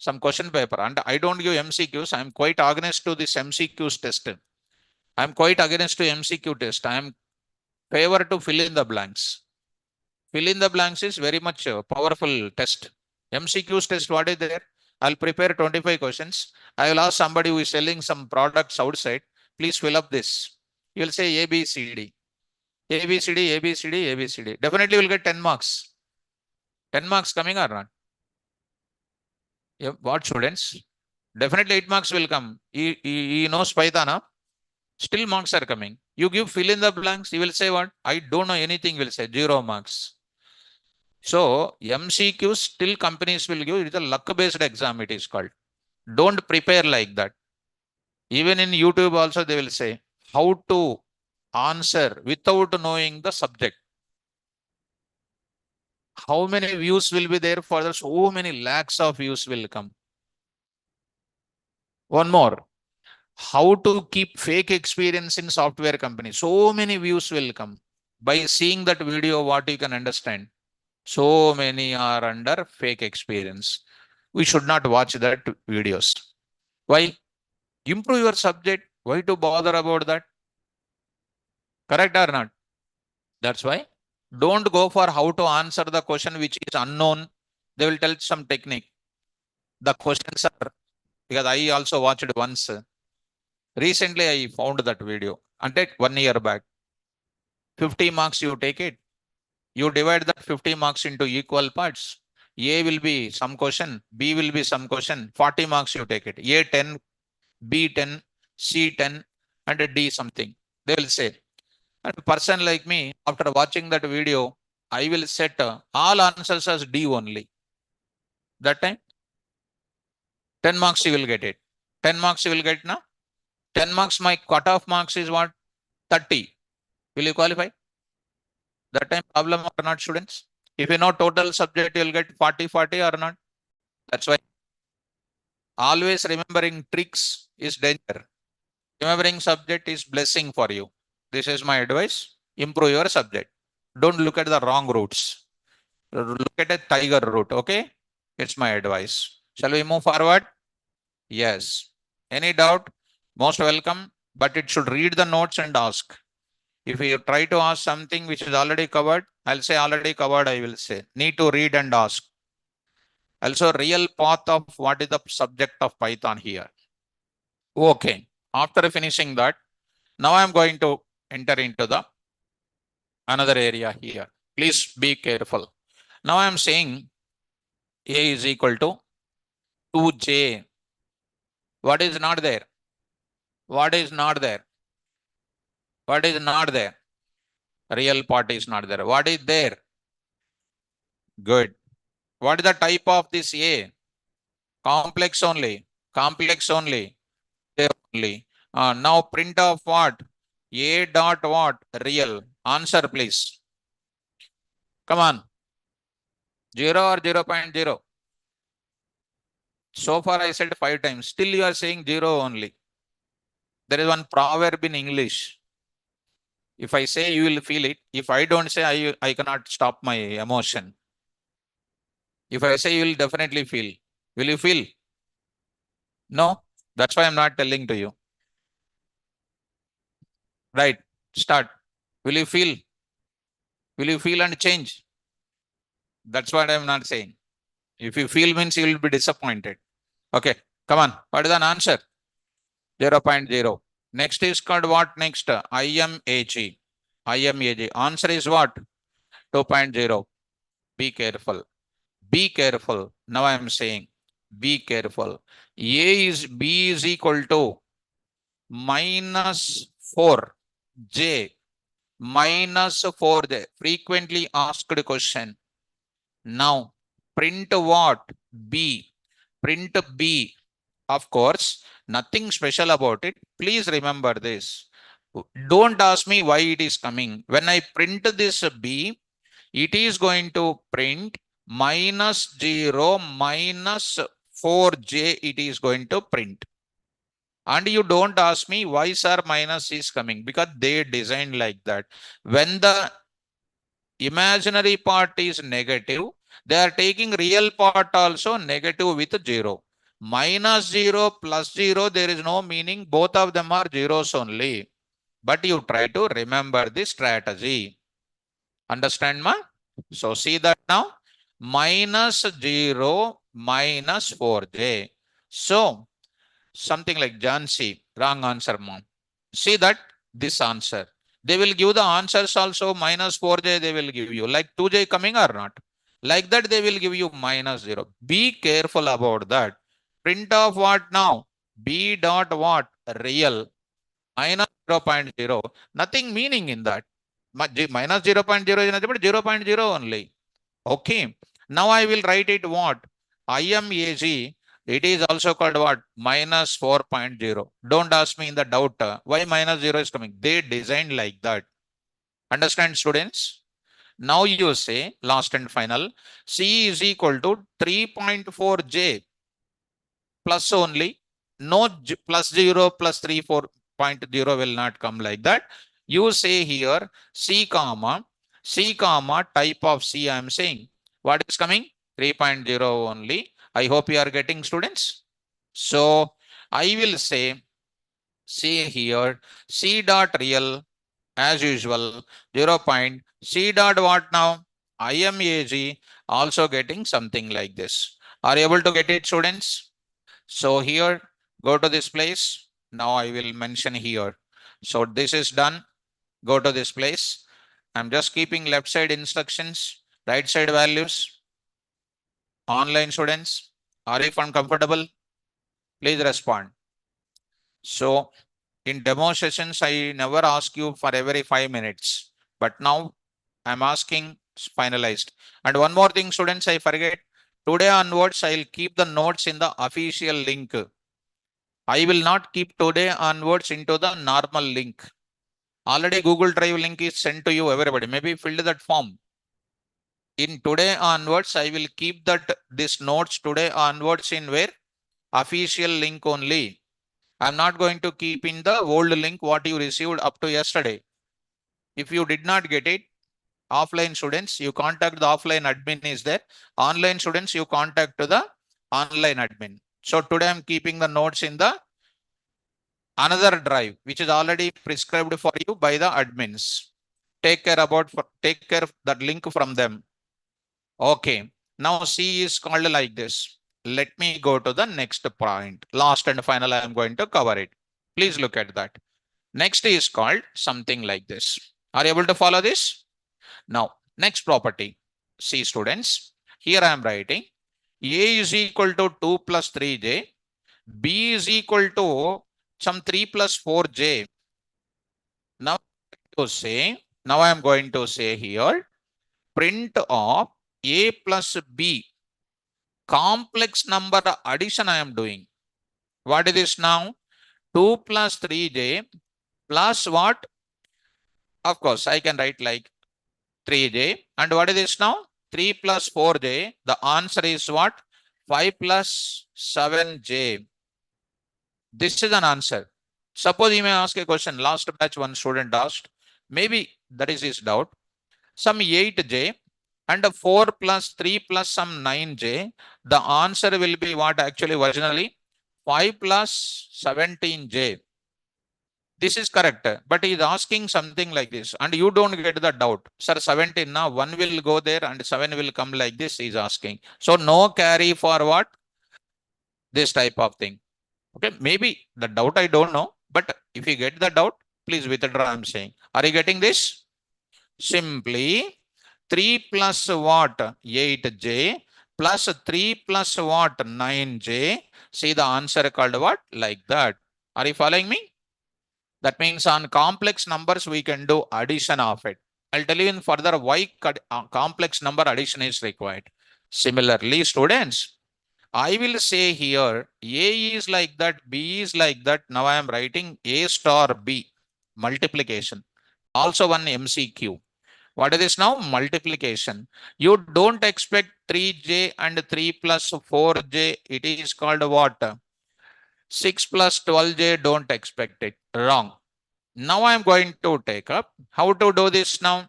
some question paper, and I don't give MCQs. I'm quite against to this MCQs test. I'm quite against to MCQ test. I am favor to fill in the blanks. Fill in the blanks is very much powerful test. MCQs test, what is there? I'll prepare 25 questions. I will ask somebody who is selling some products outside, please fill up this. You will say A, B, C, D. A, B, C, D, A, B, C, D, A, B, C, D. Definitely will get 10 marks. 10 marks coming or not? Yeah, what students? Definitely 8 marks will come. He knows Python, huh? Still marks are coming. You give fill in the blanks, he will say what? I don't know anything, will say 0 marks. So MCQs still companies will give, it is a luck-based exam, it is called. Don't prepare like that. Even in YouTube also they will say how to answer without knowing the subject. How many views will be there for the so many lakhs of views will come. One more. How to keep fake experience in software company. So many views will come. By seeing that video, what you can understand. So many are under fake experience. We should not watch that videos. Why? Improve your subject. Why to bother about that? Correct or not? That's why. Don't go for how to answer the question which is unknown. They will tell some technique. The questions are, because I also watched once. Recently, I found that video and take 1 year back. 50 marks you take it. You divide that 50 marks into equal parts. A will be some question, B will be some question, 40 marks you take it. A 10, B 10, C 10, and D something. They will say. And a person like me, after watching that video, I will set all answers as D only. That time, 10 marks you will get it. 10 marks you will get now. 10 marks, my cutoff marks is what? 30. Will you qualify? That time problem or not, students? If you know total subject, you'll get 40 or not. That's why always remembering tricks is danger. Remembering subject is blessing for you. This is my advice. Improve your subject. Don't look at the wrong routes. Look at a tiger route. Okay. It's my advice. Shall we move forward? Yes. Any doubt? Most welcome. But it should read the notes and ask. If you try to ask something which is already covered, I'll say already covered, I will say. Need to read and ask. Also, real path of what is the subject of Python here. Okay. After finishing that, now I'm going to enter into the another area here. Please be careful. Now I'm saying A is equal to 2J. What is not there? What is not there? What is not there? Real part is not there. What is there? Good. What is the type of this A? Complex only. Complex only. There only. Now print of what? A dot what? Real. Answer please. Come on. 0 or 0.0? So far I said 5 times. Still you are saying 0 only. There is one proverb in English. If I say, you will feel it. If I don't say, I cannot stop my emotion. If I say, you will definitely feel. Will you feel? No? That's why I'm not telling to you. Right. Start. Will you feel? Will you feel and change? That's what I'm not saying. If you feel means you will be disappointed. Okay. Come on. What is an answer? 0.0. Next is called what next? IMAG. IMAG. Answer is what? 2.0. Be careful. Be careful. Now I am saying, be careful. B is equal to minus 4J. Minus 4J. Frequently asked question. Now, print what? B. Print B. Of course, nothing special about it. Please remember this. Don't ask me why it is coming. When I print this B, it is going to print minus 0 minus 4J it is going to print. And you don't ask me why sir minus is coming, because they designed like that. When the imaginary part is negative, They are taking real part also negative with 0. Minus 0 plus 0, there is no meaning. Both of them are zeros only. But you try to remember this strategy. Understand, ma? So see that now. Minus 0 minus 4j. So something like Jansi, wrong answer, mom. See that this answer. They will give the answers also minus 4j, they will give you like 2j coming or not. Like that, they will give you minus 0. Be careful about that. Print of what now? B dot what? Real. Minus 0.0. Nothing meaning in that. Minus 0.0 is nothing but 0.0 only. Okay. Now I will write it what? IMAG. It is also called what? Minus 4.0. Don't ask me in the doubt why minus 0 is coming. They designed like that. Understand, students? Now you say last and final. C is equal to 3.4J plus only. No plus 0 plus 3.4 will not come like that. You say here C comma type of C I am saying. What is coming? 3.0 only. I hope you are getting, students. So I will say here C dot real as usual 0. C dot what now? IMAG also getting something like this. Are you able to get it, students? So here, go to this place. Now I will mention here. So this is done. Go to this place. I'm just keeping left side instructions, right side values. Online students, are you comfortable? Please respond. So in demo sessions, I never ask you for every 5 minutes, but now I'm asking finalized. And one more thing, students, I forget. Today onwards, I'll keep the notes in the official link. I will not keep today onwards into the normal link. Already Google Drive link is sent to you, everybody. Maybe filled that form. In today onwards, I will keep that this notes today onwards in where? Official link only. I'm not going to keep in the old link what you received up to yesterday. If you did not get it, offline students, you contact the offline admin is there. Online students, you contact to the online admin. So today I'm keeping the notes in the another drive, which is already prescribed for you by the admins. Take care of that link from them. Okay. Now C is called like this. Let me go to the next point. Last and final, I am going to cover it. Please look at that. Next is called something like this. Are you able to follow this? Now, next property. See, students, here I am writing A is equal to 2 plus 3j. B is equal to some 3 plus 4j. Now I am going to say here print of A plus B. Complex number addition I am doing. What is this now? 2 plus 3j plus what? Of course, I can write like 3j. And what is this now? 3 plus 4j. The answer is what? 5 plus 7j. This is an answer. Suppose you may ask a question. Last batch, one student asked. Maybe that is his doubt. Some 8j and a 4 plus 3 plus some 9j. The answer will be what actually originally? 5 plus 17j. This is correct, but he is asking something like this, and you don't get the doubt. Sir, 17 now, 1 will go there and 7 will come like this, he is asking. So no carry for what? This type of thing. Okay, maybe the doubt I don't know, but if you get the doubt, please withdraw, I'm saying. Are you getting this? Simply 3 plus what? 8j plus 3 plus what? 9j. See the answer called what? Like that. Are you following me? That means on complex numbers, we can do addition of it. I'll tell you in further why complex number addition is required. Similarly, students, I will say here, A is like that, B is like that. Now I am writing A star B, multiplication. Also one MCQ. What is this now? Multiplication. You don't expect 3j and 3 plus 4j. It is called what? 6 plus 12j. Don't expect it. Wrong. Now I am going to take up how to do this now.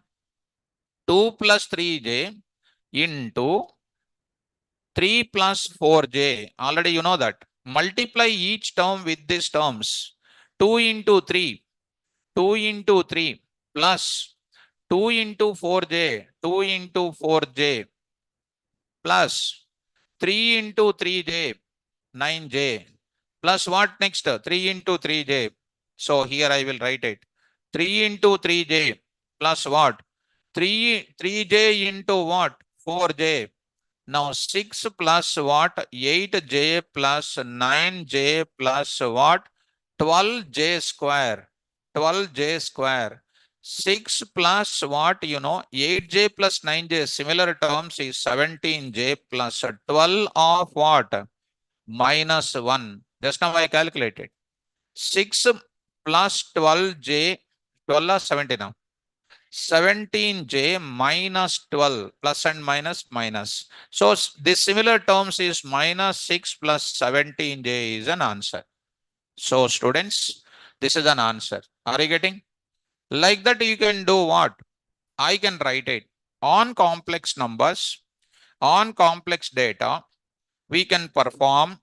2 plus 3j into 3 plus 4j. Already you know that. Multiply each term with these terms. 2 into 3. 2 into 3 plus 2 into 4j. 2 into 4j plus 3 into 3j. 9j plus what next? 3 into 3j. So here I will write it. 3 into 3j plus what? 3j into what? 4j. Now 6 plus what? 8j plus 9j plus what? 12j square. 12j square. 6 plus what? 8j plus 9j, similar terms is 17j plus 12 of what? Minus 1. Just now I calculated. 6 plus 12j, 12 or 17 now. 17j minus 12, plus and minus minus. So this similar terms is minus 6 plus 17j is an answer. So students, this is an answer. Are you getting? Like that you can do what? I can write it on complex numbers, on complex data. We can perform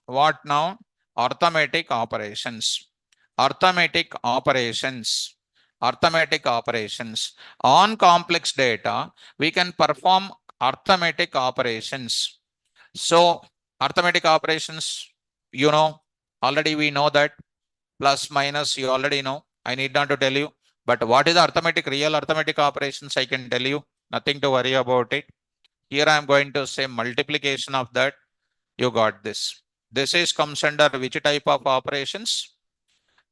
what now? Arithmetic operations. Arithmetic operations. Arithmetic operations. On complex data, we can perform arithmetic operations. So, arithmetic operations, already we know that. Plus, minus, you already know. I need not to tell you. But what is the real arithmetic operations? I can tell you. Nothing to worry about it. Here I am going to say multiplication of that. You got this. This comes under which type of operations?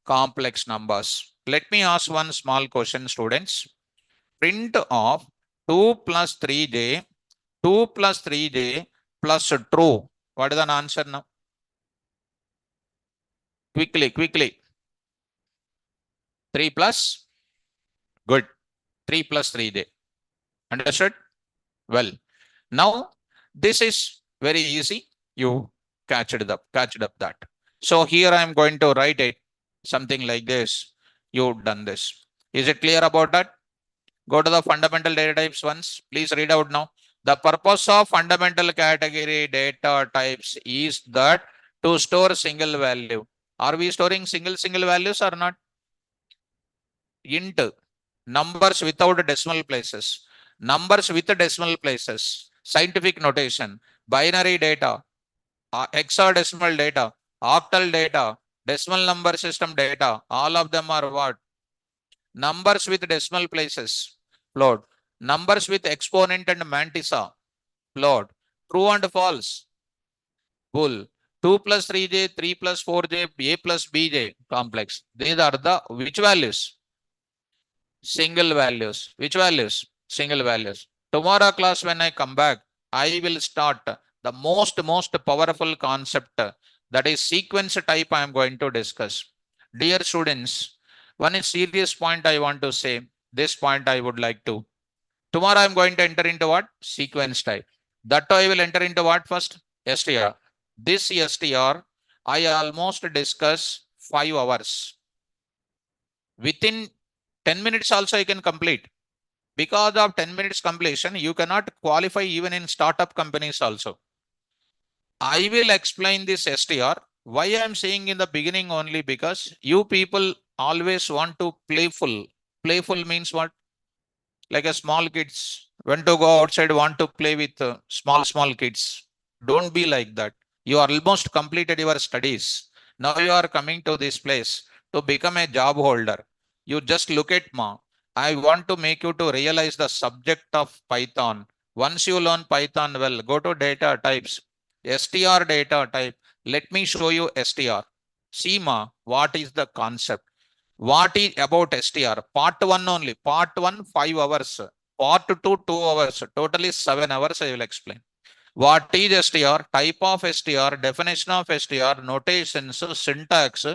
Complex numbers. Let me ask one small question, students. Print of 2 plus 3j, 2 plus 3j plus true. What is an answer now? Quickly. 3 plus? Good. 3 plus 3j. Understood? Well, now this is very easy. You catch it up that. So here I am going to write it something like this. You've done this. Is it clear about that? Go to the fundamental data types once. Please read out now. The purpose of fundamental category data types is that to store single value. Are we storing single values or not? Int, numbers without decimal places, numbers with decimal places, scientific notation, binary data, hexadecimal data, octal data, decimal number system data, all of them are what? Numbers with decimal places, plot. Numbers with exponent and mantissa, plot. True and false, bull. 2 plus 3j, 3 plus 4j, a plus bj, complex. These are the which values? Single values. Which values? Single values. Tomorrow class when I come back, I will start the most powerful concept, that is sequence type I am going to discuss. Dear students, one serious point I want to say. This point I would like to. Tomorrow I am going to enter into what? Sequence type. That I will enter into what first? STR. This STR I almost discuss 5 hours. Within 10 minutes also I can complete. Because of 10 minutes completion, you cannot qualify even in startup companies also. I will explain this STR. Why I am saying in the beginning only because you people always want to playful. Playful means what? Like a small kids when to go outside want to play with small kids. Don't be like that. You are almost completed your studies. Now you are coming to this place to become a job holder. You just look at ma. I want to make you to realize the subject of Python. Once you learn Python well, go to data types. STR data type. Let me show you STR. See ma, what is the concept? What is about STR? Part 1 only. Part 1, 5 hours. Part 2, 2 hours. Totally 7 hours I will explain. What is STR? Type of STR, definition of STR, notations, syntax,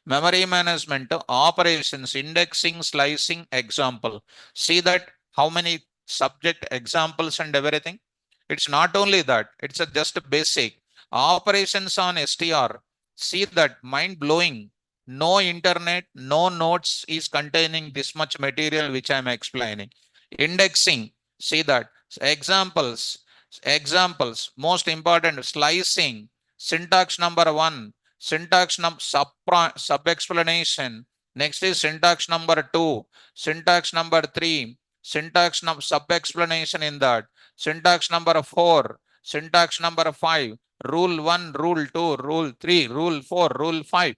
memory management, operations, indexing, slicing, example. See that how many subject examples and everything. It's not only that, it's a just basic. Operations on STR. See that, mind blowing. No internet, no notes is containing this much material which I am explaining. Indexing. See that. Examples. Examples, most important, slicing, syntax number 1, syntax sub explanation. Next is syntax number 2, syntax number 3, syntax sub explanation in that, syntax number 4, syntax number 5, rule 1, rule 2, rule 3, rule 4, rule 5.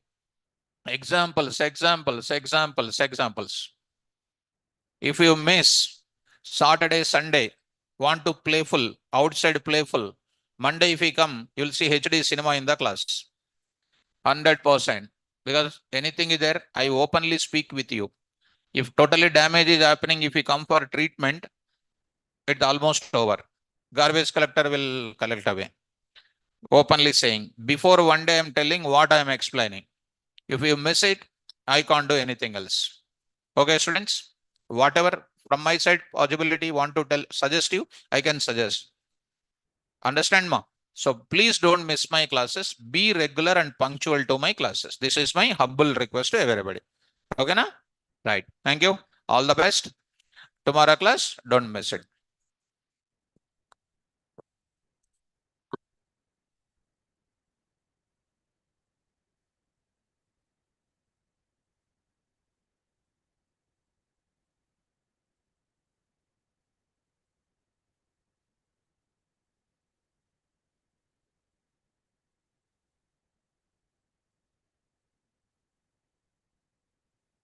Examples. If you miss Saturday, Sunday, want to playful, outside playful, Monday if you come, you'll see HD cinema in the class. 100%. Because anything is there, I openly speak with you. If totally damage is happening, if you come for treatment, it's almost over. Garbage collector will collect away. Openly saying, before one day I'm telling what I'm explaining. If you miss it, I can't do anything else. Okay, students, whatever from my side possibility want to suggest you, I can suggest. Understand, ma? So please don't miss my classes. Be regular and punctual to my classes. This is my humble request to everybody. Okay, na? Right. Thank you. All the best. Tomorrow class, don't miss it.